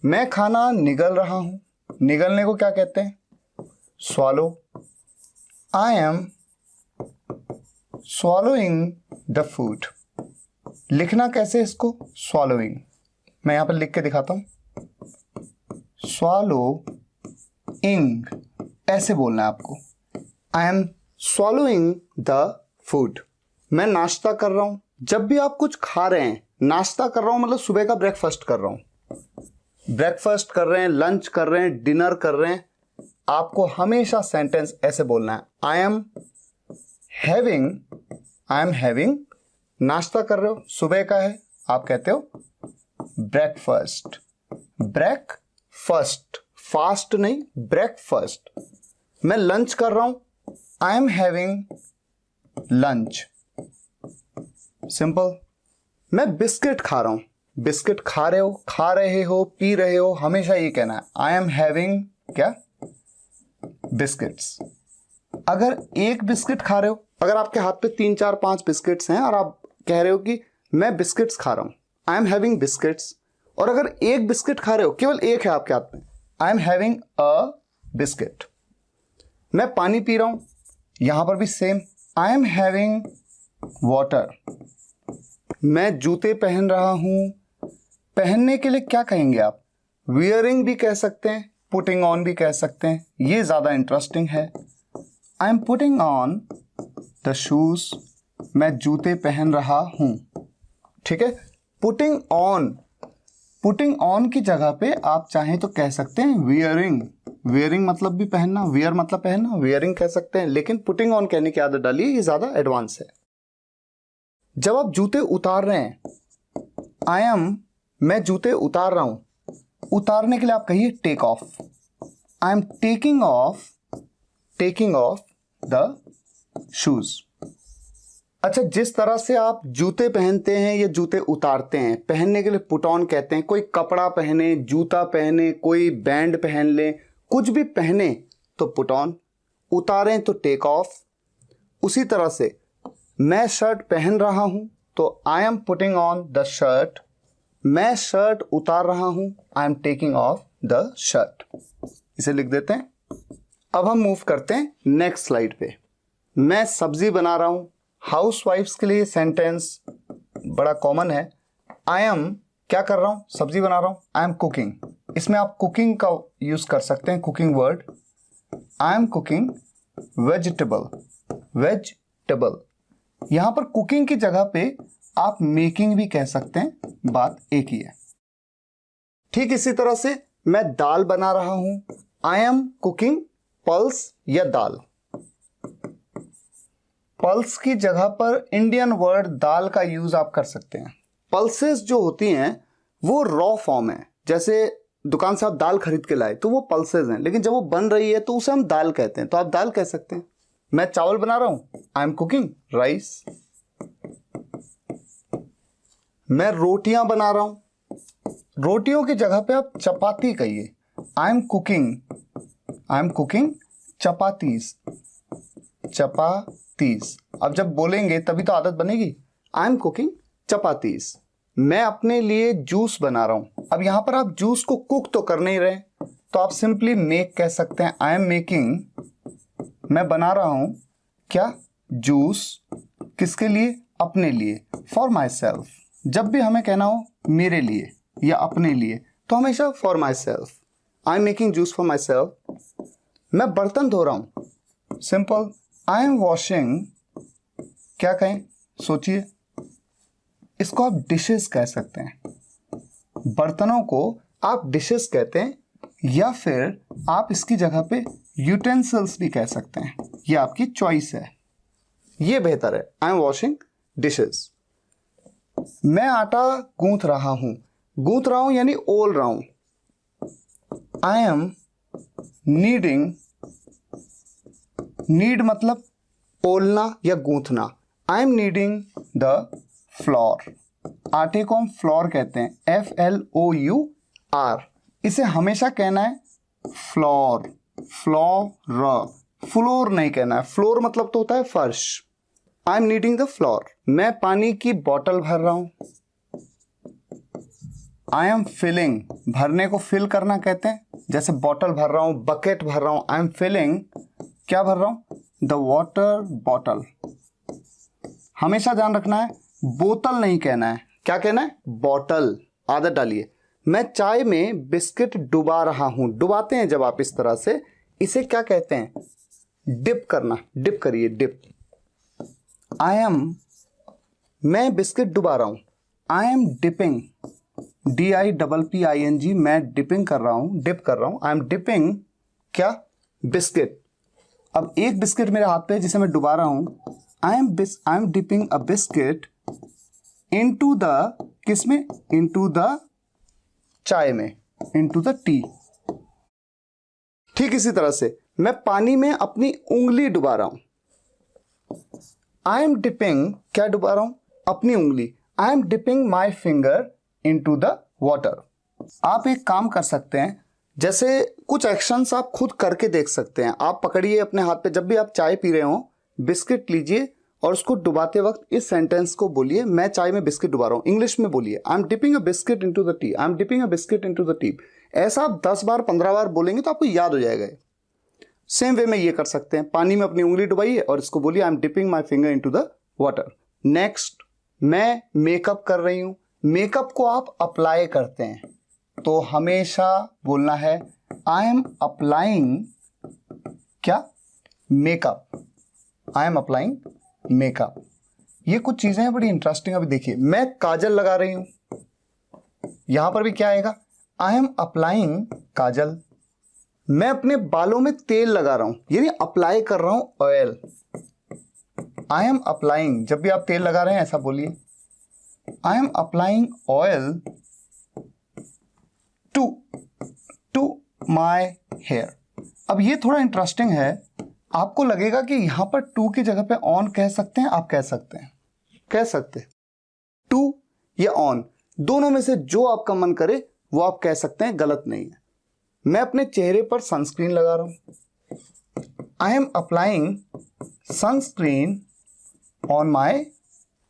मैं खाना निगल रहा हूं, निगलने को क्या कहते हैं? Swallow. I am swallowing the food. लिखना कैसे इसको? स्वॉलोइंग। मैं यहां पर लिख के दिखाता हूं, स्वॉलोइंग, ऐसे बोलना है आपको। I am swallowing the food. मैं नाश्ता कर रहा हूं। जब भी आप कुछ खा रहे हैं, नाश्ता कर रहा हूं मतलब सुबह का ब्रेकफास्ट कर रहा हूं, ब्रेकफास्ट कर रहे हैं, लंच कर रहे हैं, डिनर कर रहे हैं, आपको हमेशा सेंटेंस ऐसे बोलना है, आई एम हैविंग। नाश्ता कर रहे हो, सुबह का है, आप कहते हो ब्रेकफास्ट। ब्रेकफास्ट, फास्ट नहीं, ब्रेकफास्ट। मैं लंच कर रहा हूं, I am having lunch. Simple. मैं बिस्किट खा रहा हूं, बिस्किट खा रहे हो, पी रहे हो, हमेशा ये कहना है, आई एम हैविंग क्या? बिस्किट्स। अगर एक बिस्किट खा रहे हो, अगर आपके हाथ पे 3 4 5 बिस्किट्स हैं और आप कह रहे हो कि मैं बिस्किट्स खा रहा हूं, आई एम हैविंग बिस्किट्स। और अगर एक बिस्किट खा रहे हो, केवल एक है आपके हाथ में, I am having a biscuit. मैं पानी पी रहा हूं, यहां पर भी same, I am having water. मैं जूते पहन रहा हूं, पहनने के लिए क्या कहेंगे आप? वियरिंग भी कह सकते हैं, पुटिंग ऑन भी कह सकते हैं, ये ज्यादा इंटरेस्टिंग है। I am putting on the shoes. मैं जूते पहन रहा हूं। ठीक है, पुटिंग ऑन की जगह पे आप चाहें तो कह सकते हैं वियरिंग। वियरिंग मतलब भी पहनना, वियर मतलब पहनना, वियरिंग कह सकते हैं, लेकिन पुटिंग ऑन कहने की आदत डालिए, ये ज्यादा एडवांस है। जब आप जूते उतार रहे हैं, मैं जूते उतार रहा हूं, उतारने के लिए आप कहिए take off. I am taking off the shoes. अच्छा, जिस तरह से आप जूते पहनते हैं या जूते उतारते हैं, पहनने के लिए पुट ऑन कहते हैं। कोई कपड़ा पहने, जूता पहने, कोई बैंड पहन ले, कुछ भी पहने तो पुट ऑन, उतारें तो टेक ऑफ। उसी तरह से मैं शर्ट पहन रहा हूं तो I am putting on the shirt. मैं शर्ट उतार रहा हूं, I am taking off the shirt. इसे लिख देते हैं। अब हम मूव करते हैं नेक्स्ट स्लाइड पे। मैं सब्जी बना रहा हूं, हाउसवाइफ्स के लिए सेंटेंस बड़ा कॉमन है। आई एम क्या कर रहा हूं? सब्जी बना रहा हूं, आई एम कुकिंग। इसमें आप कुकिंग का यूज कर सकते हैं, cooking word. I am cooking vegetable. यहां पर कुकिंग की जगह पे आप मेकिंग भी कह सकते हैं, बात एक ही है। ठीक इसी तरह से मैं दाल बना रहा हूं, आई एम कुकिंग पल्स या दाल। पल्स की जगह पर इंडियन वर्ड दाल का यूज आप कर सकते हैं। पल्सेस जो होती हैं वो रॉ फॉर्म है, जैसे दुकान से आप दाल खरीद के लाए तो वो पल्सेस हैं, लेकिन जब वो बन रही है तो उसे हम दाल कहते हैं, तो आप दाल कह सकते हैं। मैं चावल बना रहा हूं, आई एम कुकिंग राइस। मैं रोटियां बना रहा हूं, रोटियों की जगह पे आप चपाती कहिए, आई एम कुकिंग चपातीज। अब जब बोलेंगे तभी तो आदत बनेगी, आई एम कुकिंग चपातीज। मैं अपने लिए जूस बना रहा हूं। अब यहां पर आप जूस को कुक तो कर नहीं रहे, तो आप सिंपली मेक कह सकते हैं, आई एम मेकिंग, मैं बना रहा हूं क्या? जूस। किसके लिए? अपने लिए, फॉर माई सेल्फ। जब भी हमें कहना हो मेरे लिए या अपने लिए तो हमेशा for my self, I am making juice for my self. मैं बर्तन धो रहा हूं, सिंपल, आई एम वॉशिंग, क्या कहें? सोचिए, इसको आप डिशेस कह सकते हैं। बर्तनों को आप डिशेस कहते हैं, या फिर आप इसकी जगह पे यूटेंसिल्स भी कह सकते हैं, ये आपकी चॉइस है, ये बेहतर है। I M washing dishes. मैं आटा गूंथ रहा हूं यानी ओल रहा हूं, आई एम नीडिंग, नीड मतलब ओलना या गूंथना, I am needing the flour. आटे को हम फ्लोर कहते हैं, FLOUR। इसे हमेशा कहना है फ्लोर, फ्लोर, फ्लोर नहीं कहना है, फ्लोर मतलब तो होता है फर्श। I am needing the floor. मैं पानी की बोतल भर रहा हूं। आई एम फिलिंग, भरने को फिल करना कहते हैं, जैसे बोतल भर रहा हूं, बकेट भर रहा हूं। आई एम फिलिंग, क्या भर रहा हूं? The water bottle. हमेशा ध्यान रखना है, बोतल नहीं कहना है, क्या कहना है? बॉटल। आदत डालिए। मैं चाय में बिस्किट डुबा रहा हूं। डुबाते हैं जब आप इस तरह से, इसे क्या कहते हैं? डिप करना। डिप करिए, डिप। आई एम, मैं बिस्किट डुबा रहा हूं। आई एम डिपिंग, DIPPING, मैं डिपिंग कर रहा हूं, डिप कर रहा हूं। आई एम डिपिंग क्या? बिस्किट। अब एक बिस्किट मेरे हाथ पे जिसे मैं डुबा रहा हूं। I M dipping a biscuit into the, किसमें? इनटू द चाय में, इनटू द टी। ठीक इसी तरह से मैं पानी में अपनी उंगली डुबा रहा हूं। आई एम डिपिंग, क्या डुबा रहा हूं? अपनी उंगली। I am dipping my finger into the water. आप एक काम कर सकते हैं, जैसे कुछ एक्शंस आप खुद करके देख सकते हैं। आप पकड़िए अपने हाथ पे, जब भी आप चाय पी रहे हो, बिस्किट लीजिए और उसको डुबाते वक्त इस सेंटेंस को बोलिए, मैं चाय में बिस्किट डुबा रहा हूं। इंग्लिश में बोलिए, I M dipping a biscuit into the T. I am dipping a biscuit into the T. ऐसा आप 10 बार 15 बार बोलेंगे तो आपको याद हो जाएगा। सेम वे में ये कर सकते हैं, पानी में अपनी उंगली डुबाइए और इसको बोलिए, I M dipping my finger into the water. Next, मैं मेकअप कर रही हूं। मेकअप को आप अप्लाई करते हैं तो हमेशा बोलना है, आई एम अप्लाइंग क्या? Makeup. I am applying makeup. ये कुछ चीजें हैं बड़ी इंटरेस्टिंग। अभी देखिए, मैं काजल लगा रही हूं, यहां पर भी क्या आएगा? आई एम अप्लाइंग काजल। मैं अपने बालों में तेल लगा रहा हूं, यानी अप्लाई कर रहा हूं ऑयल। आई एम अप्लाइंग, जब भी आप तेल लगा रहे हैं ऐसा बोलिए, I am applying oil to my hair. अब ये थोड़ा इंटरेस्टिंग है, आपको लगेगा कि यहां पर टू की जगह पे ऑन कह सकते हैं, आप कह सकते हैं, कह सकते हैं टू या ऑन, दोनों में से जो आपका मन करे वो आप कह सकते हैं, गलत नहीं है। मैं अपने चेहरे पर सनस्क्रीन लगा रहा हूं। I am applying sunscreen on my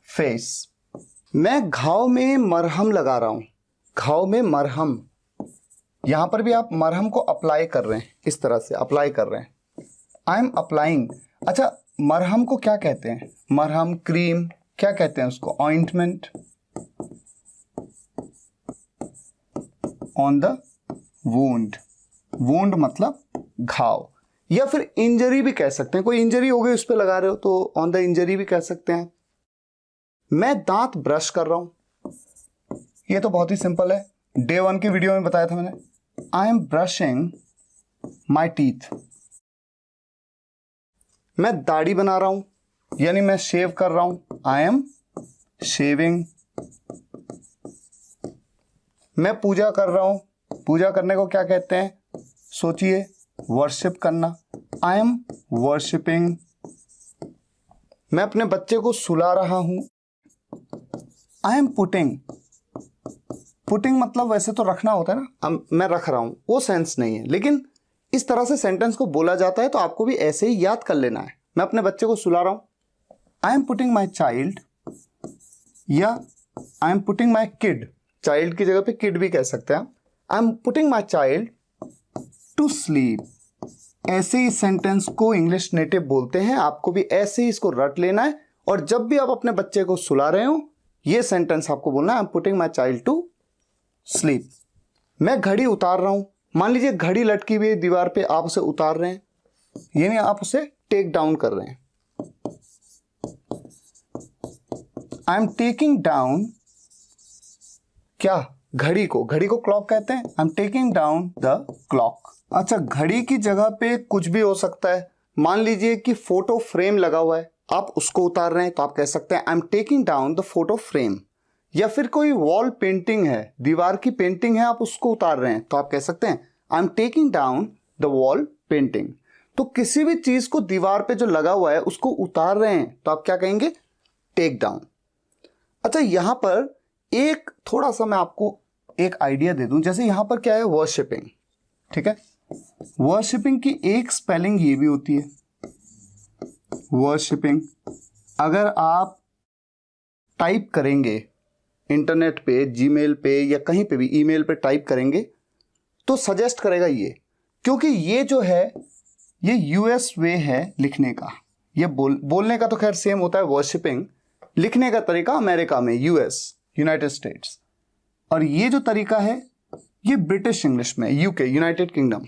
face. मैं घाव में मरहम लगा रहा हूं। घाव में मरहम, यहां पर भी आप मरहम को अप्लाई कर रहे हैं, इस तरह से अप्लाई कर रहे हैं। आई एम अप्लाइंग। अच्छा, मरहम को क्या कहते हैं? मरहम, क्रीम, क्या कहते हैं उसको? Ointment. On the wound. Wound मतलब घाव, या फिर इंजरी भी कह सकते हैं। कोई इंजरी हो गई उस पर लगा रहे हो तो ऑन द इंजरी भी कह सकते हैं। मैं दांत ब्रश कर रहा हूं, ये तो बहुत ही सिंपल है, डे 1 की वीडियो में बताया था मैंने। I am brushing my teeth. मैं दाढ़ी बना रहा हूं, यानी मैं शेव कर रहा हूं, आई एम शेविंग। मैं पूजा कर रहा हूं, पूजा करने को क्या कहते हैं? सोचिए, वर्शिप करना, आई एम वर्शिपिंग। मैं अपने बच्चे को सुला रहा हूं, आई एम पुटिंग। पुटिंग मतलब वैसे तो रखना होता है ना, मैं रख रहा हूं, वो सेंस नहीं है, लेकिन इस तरह से सेंटेंस को बोला जाता है तो आपको भी ऐसे ही याद कर लेना है। मैं अपने बच्चे को सुला रहा हूं, I am putting my child, या I am putting my kid. Child की जगह पे किड भी कह सकते हैं आप। I am putting my child to sleep. ऐसे ही सेंटेंस को इंग्लिश नेटिव बोलते हैं, आपको भी ऐसे ही इसको रट लेना है। और जब भी आप अपने बच्चे को सुला रहे हो, ये सेंटेंस आपको बोलना है, I am putting my child to sleep. मैं घड़ी उतार रहा हूं, मान लीजिए घड़ी लटकी हुई दीवार पे, आप उसे उतार रहे हैं, यानी आप उसे टेक डाउन कर रहे हैं। आई एम टेकिंग डाउन क्या? घड़ी को, घड़ी को क्लॉक कहते हैं। आई am taking down the clock. अच्छा, घड़ी की जगह पे कुछ भी हो सकता है। मान लीजिए कि फोटो फ्रेम लगा हुआ है, आप उसको उतार रहे हैं तो आप कह सकते हैं, आई am taking down the photo frame. या फिर कोई वॉल पेंटिंग है, दीवार की पेंटिंग है, आप उसको उतार रहे हैं तो आप कह सकते हैं, आई am taking down the wall painting. तो किसी भी चीज को दीवार पे जो लगा हुआ है उसको उतार रहे हैं तो आप क्या कहेंगे? Take down. अच्छा, यहां पर एक थोड़ा सा मैं आपको एक आइडिया दे दूं, जैसे यहां पर क्या है? वर्शिपिंग, ठीक है। वर्शिपिंग की एक स्पेलिंग ये भी होती है, वर्शिपिंग। अगर आप टाइप करेंगे इंटरनेट पे, जीमेल पे या कहीं पे भी ईमेल पे टाइप करेंगे तो सजेस्ट करेगा ये, क्योंकि ये जो है ये यूएस वे है लिखने का। ये बोलने का तो खैर सेम होता है वर्शिपिंग, लिखने का तरीका अमेरिका में, यूएस, यूनाइटेड स्टेट्स। और ये जो तरीका है ये ब्रिटिश इंग्लिश में, यूके, यूनाइटेड किंगडम।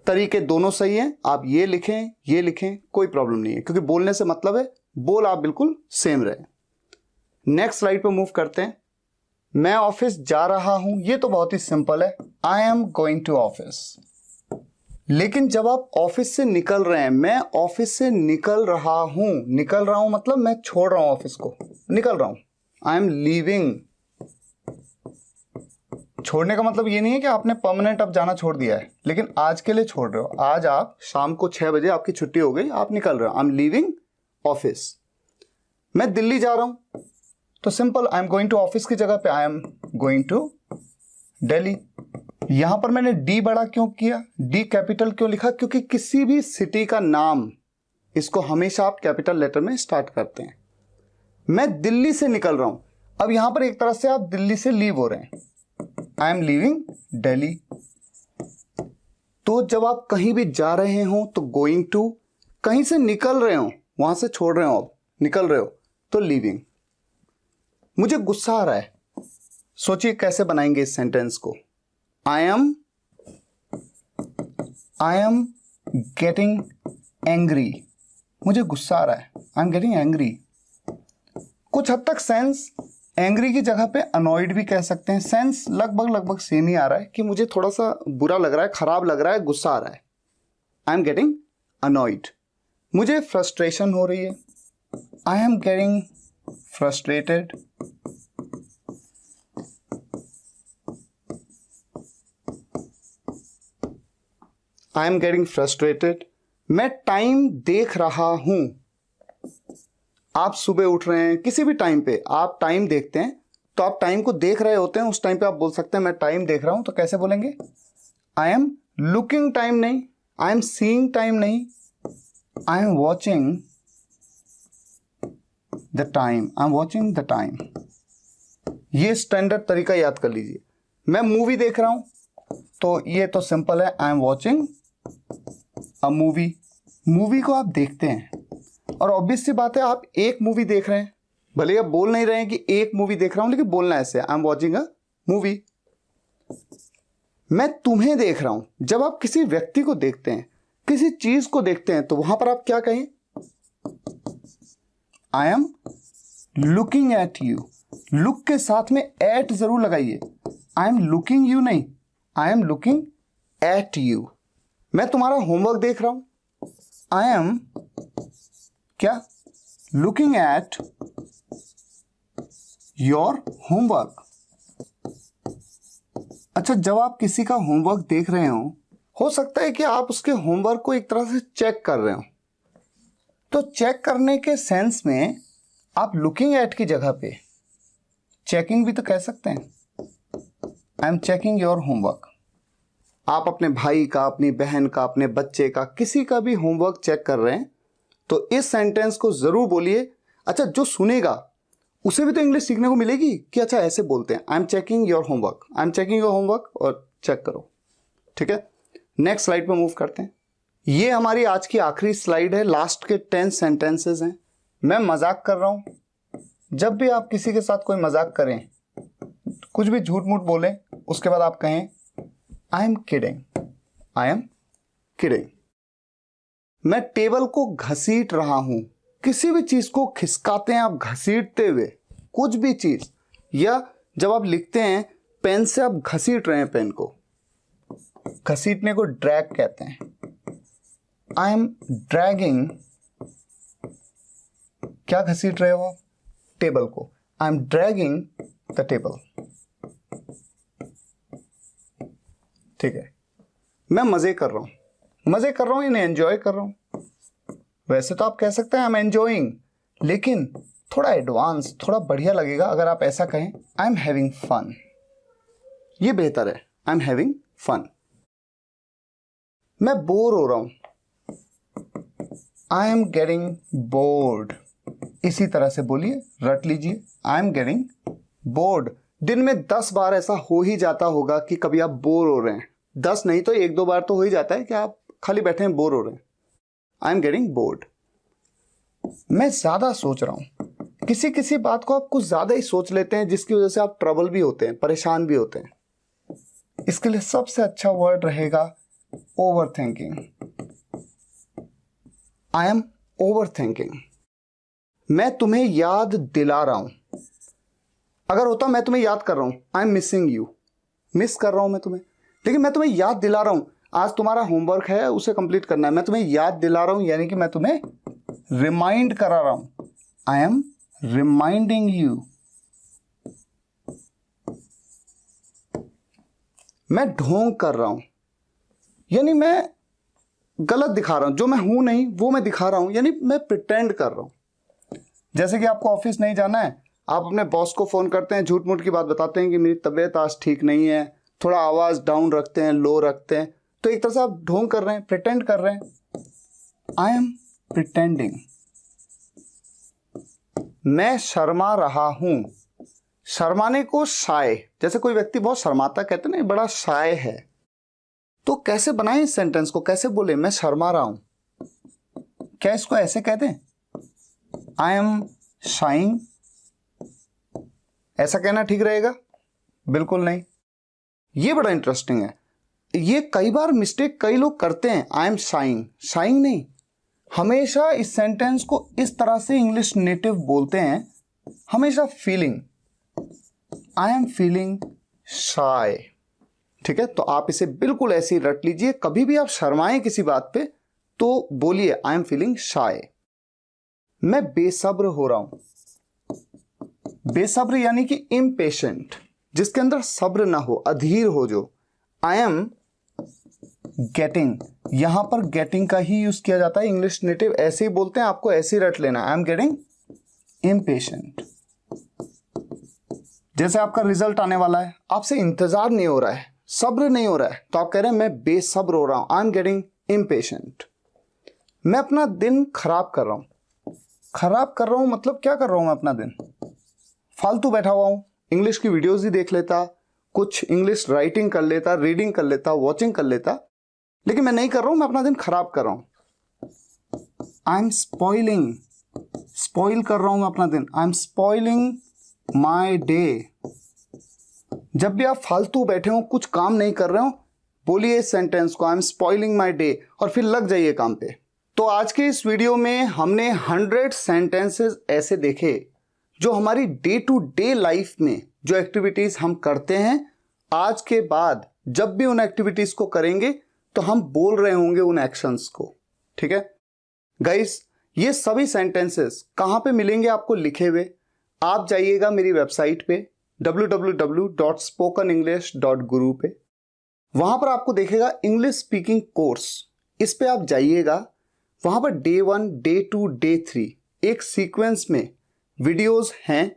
तरीके दोनों सही हैं, आप ये लिखें कोई प्रॉब्लम नहीं है, क्योंकि बोलने से मतलब है बोल आप बिल्कुल सेम रहे। नेक्स्ट स्लाइड पे मूव करते हैं। मैं ऑफिस जा रहा हूं, ये तो बहुत ही सिंपल है, I am going to office. लेकिन जब आप ऑफिस से निकल रहे हैं, मैं ऑफिस से निकल रहा हूं मतलब मैं छोड़ रहा हूं ऑफिस को, निकल रहा हूं, आई एम लीविंग। छोड़ने का मतलब ये नहीं है कि आपने परमानेंट अब जाना छोड़ दिया है, लेकिन आज के लिए छोड़ रहे हो। आज आप शाम को 6 बजे आपकी छुट्टी हो गई, आप निकल रहे हो, आई एम लीविंग ऑफिस। मैं दिल्ली जा रहा हूं तो simple, I am going to office की जगह पे I am going to Delhi. यहां पर मैंने डी बड़ा क्यों किया, डी कैपिटल क्यों लिखा, क्योंकि किसी भी सिटी का नाम, इसको हमेशा आप कैपिटल लेटर में स्टार्ट करते हैं। मैं दिल्ली से निकल रहा हूं, अब यहां पर एक तरह से आप दिल्ली से लीव हो रहे हैं, आई एम लीविंग दिल्ली। तो जब आप कहीं भी जा रहे हो तो गोइंग टू, कहीं से निकल रहे हो, वहां से छोड़ रहे हो, आप निकल रहे हो तो लीविंग। मुझे गुस्सा आ रहा है, सोचिए कैसे बनाएंगे इस सेंटेंस को। आई एम गेटिंग एंग्री, मुझे गुस्सा आ रहा है, आई एम गेटिंग एंग्री। कुछ हद तक सेंस एंग्री की जगह पे अनॉयड भी कह सकते हैं, सेंस लगभग सेम ही आ रहा है कि मुझे थोड़ा सा बुरा लग रहा है, खराब लग रहा है, गुस्सा आ रहा है, आई एम गेटिंग अनॉयड। मुझे फ्रस्ट्रेशन हो रही है, I am getting frustrated. I am getting frustrated. मैं टाइम देख रहा हूं, आप सुबह उठ रहे हैं, किसी भी टाइम पे आप टाइम देखते हैं तो आप टाइम को देख रहे होते हैं, उस टाइम पे आप बोल सकते हैं मैं टाइम देख रहा हूं। तो कैसे बोलेंगे, आई एम लुकिंग टाइम नहीं, आई एम सीइंग टाइम नहीं, I am watching the time, I am watching the time. ये स्टैंडर्ड तरीका याद कर लीजिए। मैं मूवी देख रहा हूं तो ये तो सिंपल है, I am watching a movie. Movie को आप देखते हैं, और ऑब्वियस सी बात है आप एक मूवी देख रहे हैं, भले आप बोल नहीं रहे हैं कि एक मूवी देख रहा हूं, लेकिन बोलना ऐसे, I am watching a movie. मैं तुम्हें देख रहा हूं, जब आप किसी व्यक्ति को देखते हैं, किसी चीज को देखते हैं, तो वहां पर आप क्या कहें, I am looking at you. Look के साथ में एट जरूर लगाइए, आई एम लुकिंग यू नहीं, I am looking at you. मैं तुम्हारा होमवर्क देख रहा हूं, आई एम क्या, लुकिंग एट योर होमवर्क। अच्छा, जब आप किसी का होमवर्क देख रहे हो सकता है कि आप उसके होमवर्क को एक तरह से चेक कर रहे हो, तो चेक करने के सेंस में आप लुकिंग एट की जगह पे चेकिंग भी तो कह सकते हैं, I am checking your homework. आप अपने भाई का, अपनी बहन का, अपने बच्चे का, किसी का भी होमवर्क चेक कर रहे हैं तो इस सेंटेंस को जरूर बोलिए। अच्छा, जो सुनेगा उसे भी तो इंग्लिश सीखने को मिलेगी कि अच्छा ऐसे बोलते हैं, I am checking your homework, I am checking your homework, और चेक करो। ठीक है, नेक्स्ट स्लाइड पे मूव करते हैं। ये हमारी आज की आखिरी स्लाइड है, लास्ट के 10 सेंटेंसेस हैं। मैं मजाक कर रहा हूं, जब भी आप किसी के साथ कोई मजाक करें, कुछ भी झूठ मूठ बोलें, उसके बाद आप कहें I am kidding, I am kidding. मैं टेबल को घसीट रहा हूं, किसी भी चीज को खिसकाते हैं आप घसीटते हुए, कुछ भी चीज, या जब आप लिखते हैं पेन से आप घसीट रहे हैं पेन को, घसीटने को ड्रैग कहते हैं। आई एम ड्रैगिंग, क्या घसीट रहे हो आप, टेबल को, I am dragging the table. ठीक है, मैं मजे कर रहा हूं यानी एंजॉय कर रहा हूं। वैसे तो आप कह सकते हैं आई एम एंजॉइंग, लेकिन थोड़ा एडवांस, थोड़ा बढ़िया लगेगा अगर आप ऐसा कहें आई एम हैविंग फन। ये बेहतर है, आई एम हैविंग फन। मैं बोर हो रहा हूं, आई एम गेटिंग बोर्ड। इसी तरह से बोलिए, रट लीजिए, आई एम गेटिंग बोर्ड। दिन में 10 बार ऐसा हो ही जाता होगा कि कभी आप बोर हो रहे हैं। 10 नहीं तो 1-2 बार तो हो ही जाता है कि आप खाली बैठे हैं, बोर हो रहे हैं। I am getting bored. मैं ज्यादा सोच रहा हूं, किसी किसी बात को आप कुछ ज्यादा ही सोच लेते हैं जिसकी वजह से आप ट्रबल भी होते हैं, परेशान भी होते हैं। इसके लिए सबसे अच्छा वर्ड रहेगा over thinking. I am over thinking. मैं तुम्हें याद दिला रहा हूं। अगर होता मैं तुम्हें याद कर रहा हूं, I am missing you, miss कर रहा हूं मैं तुम्हें, लेकिन मैं तुम्हें याद दिला रहा हूं। आज तुम्हारा होमवर्क है, उसे कंप्लीट करना है, मैं तुम्हें याद दिला रहा हूं, यानी कि मैं तुम्हें रिमाइंड करा रहा हूं। I M reminding you. मैं ढोंग कर रहा हूं, यानी मैं गलत दिखा रहा हूं, जो मैं हूं नहीं वो मैं दिखा रहा हूं, यानी मैं प्रिटेंड कर रहा हूं। जैसे कि आपको ऑफिस नहीं जाना है, आप अपने बॉस को फोन करते हैं, झूठ मूठ की बात बताते हैं कि मेरी तबीयत आज ठीक नहीं है, थोड़ा आवाज डाउन रखते हैं, लो रखते हैं, तो एक तरह से आप ढोंग कर रहे हैं, प्रिटेंड कर रहे हैं। I am pretending. मैं शर्मा रहा हूं। शर्माने को शाय, जैसे कोई व्यक्ति बहुत शर्माता, कहते ना बड़ा शाय है, तो कैसे बनाएं इस सेंटेंस को, कैसे बोले मैं शर्मा रहा हूं? क्या इसको ऐसे कहते हैं, आई एम शाइंग? ऐसा कहना ठीक रहेगा? बिल्कुल नहीं। ये बड़ा इंटरेस्टिंग है, ये कई बार मिस्टेक कई लोग करते हैं। आई एम शाइंग, शाइंग नहीं, हमेशा इस सेंटेंस को इस तरह से इंग्लिश नेटिव बोलते हैं, हमेशा फीलिंग। आई एम फीलिंग शाय। ठीक है, तो आप इसे बिल्कुल ऐसे ही रट लीजिए। कभी भी आप शर्माएं किसी बात पे तो बोलिए आई एम फीलिंग शाय। मैं बेसब्र हो रहा हूं। बेसब्र यानी कि इम्पेशेंट, जिसके अंदर सब्र ना हो, अधीर हो जो। आई एम गेटिंग, यहां पर गेटिंग का ही यूज किया जाता है, इंग्लिश नेटिव ऐसे ही बोलते हैं, आपको ऐसे ही रट लेना। I am getting impatient. जैसे आपका रिजल्ट आने वाला है, आपसे इंतजार नहीं हो रहा है, सब्र नहीं हो रहा है, तो आप कह रहे हैं मैं बेसब्र हो रहा हूं, आई एम गेटिंग इम्पेशेंट। मैं अपना दिन खराब कर रहा हूं। खराब कर रहा हूं मतलब क्या कर रहा हूं मैं अपना दिन? फालतू बैठा हुआ हूं, इंग्लिश की वीडियोस ही देख लेता, कुछ इंग्लिश राइटिंग कर लेता, रीडिंग कर लेता, वॉचिंग कर लेता, लेकिन मैं नहीं कर रहा हूं, मैं अपना दिन खराब कर रहा हूं। आई एम स्पॉइलिंग, स्पॉइल कर रहा हूं मैं अपना दिन। I am spoiling my day. जब भी आप फालतू बैठे हो, कुछ काम नहीं कर रहे हो, बोलिए इस सेंटेंस को, I am spoiling my day, और फिर लग जाइए काम पे। तो आज के इस वीडियो में हमने 100 सेंटेंसेस ऐसे देखे जो हमारी डे टू डे लाइफ में जो एक्टिविटीज हम करते हैं, आज के बाद जब भी उन एक्टिविटीज को करेंगे तो हम बोल रहे होंगे उन एक्शंस को। ठीक है गाइस, ये सभी सेंटेंसेस कहां पे मिलेंगे आपको लिखे हुए? आप जाइएगा मेरी वेबसाइट पे www.spokenenglish.guru पे, वहां पर आपको देखेगा इंग्लिश स्पीकिंग कोर्स। इस पे आप जाइएगा, वहां पर डे 1, डे 2, डे 3 एक सीक्वेंस में वीडियोस हैं,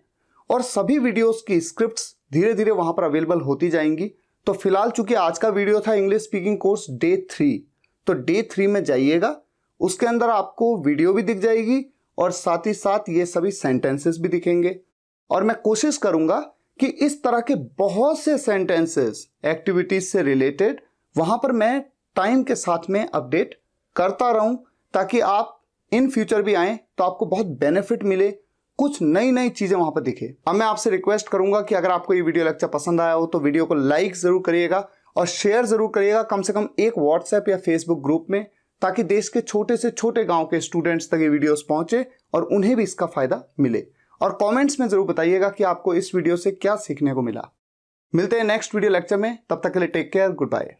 और सभी वीडियोस की स्क्रिप्ट्स धीरे धीरे वहां पर अवेलेबल होती जाएंगी। तो फिलहाल चूंकि आज का वीडियो था इंग्लिश स्पीकिंग कोर्स डे 3, तो डे 3 में जाइएगा, उसके अंदर आपको वीडियो भी दिख जाएगी और साथ ही साथ ये सभी सेंटेंसेस भी दिखेंगे। और मैं कोशिश करूंगा कि इस तरह के बहुत से सेंटेंसेस एक्टिविटीज से रिलेटेड वहां पर मैं टाइम के साथ में अपडेट करता रहूं, ताकि आप इन फ्यूचर भी आए तो आपको बहुत बेनिफिट मिले, कुछ नई नई चीजें वहां पर दिखे। अब मैं आपसे रिक्वेस्ट करूंगा कि अगर आपको ये वीडियो लेक्चर पसंद आया हो तो वीडियो को लाइक जरूर करिएगा और शेयर जरूर करिएगा, कम से कम एक व्हाट्सएप या फेसबुक ग्रुप में, ताकि देश के छोटे से छोटे गांव के स्टूडेंट्स तक ये वीडियोस पहुंचे और उन्हें भी इसका फायदा मिले। और कमेंट्स में जरूर बताइएगा कि आपको इस वीडियो से क्या सीखने को मिला। मिलते हैं नेक्स्ट वीडियो लेक्चर में, तब तक के लिए टेक केयर, गुड बाय।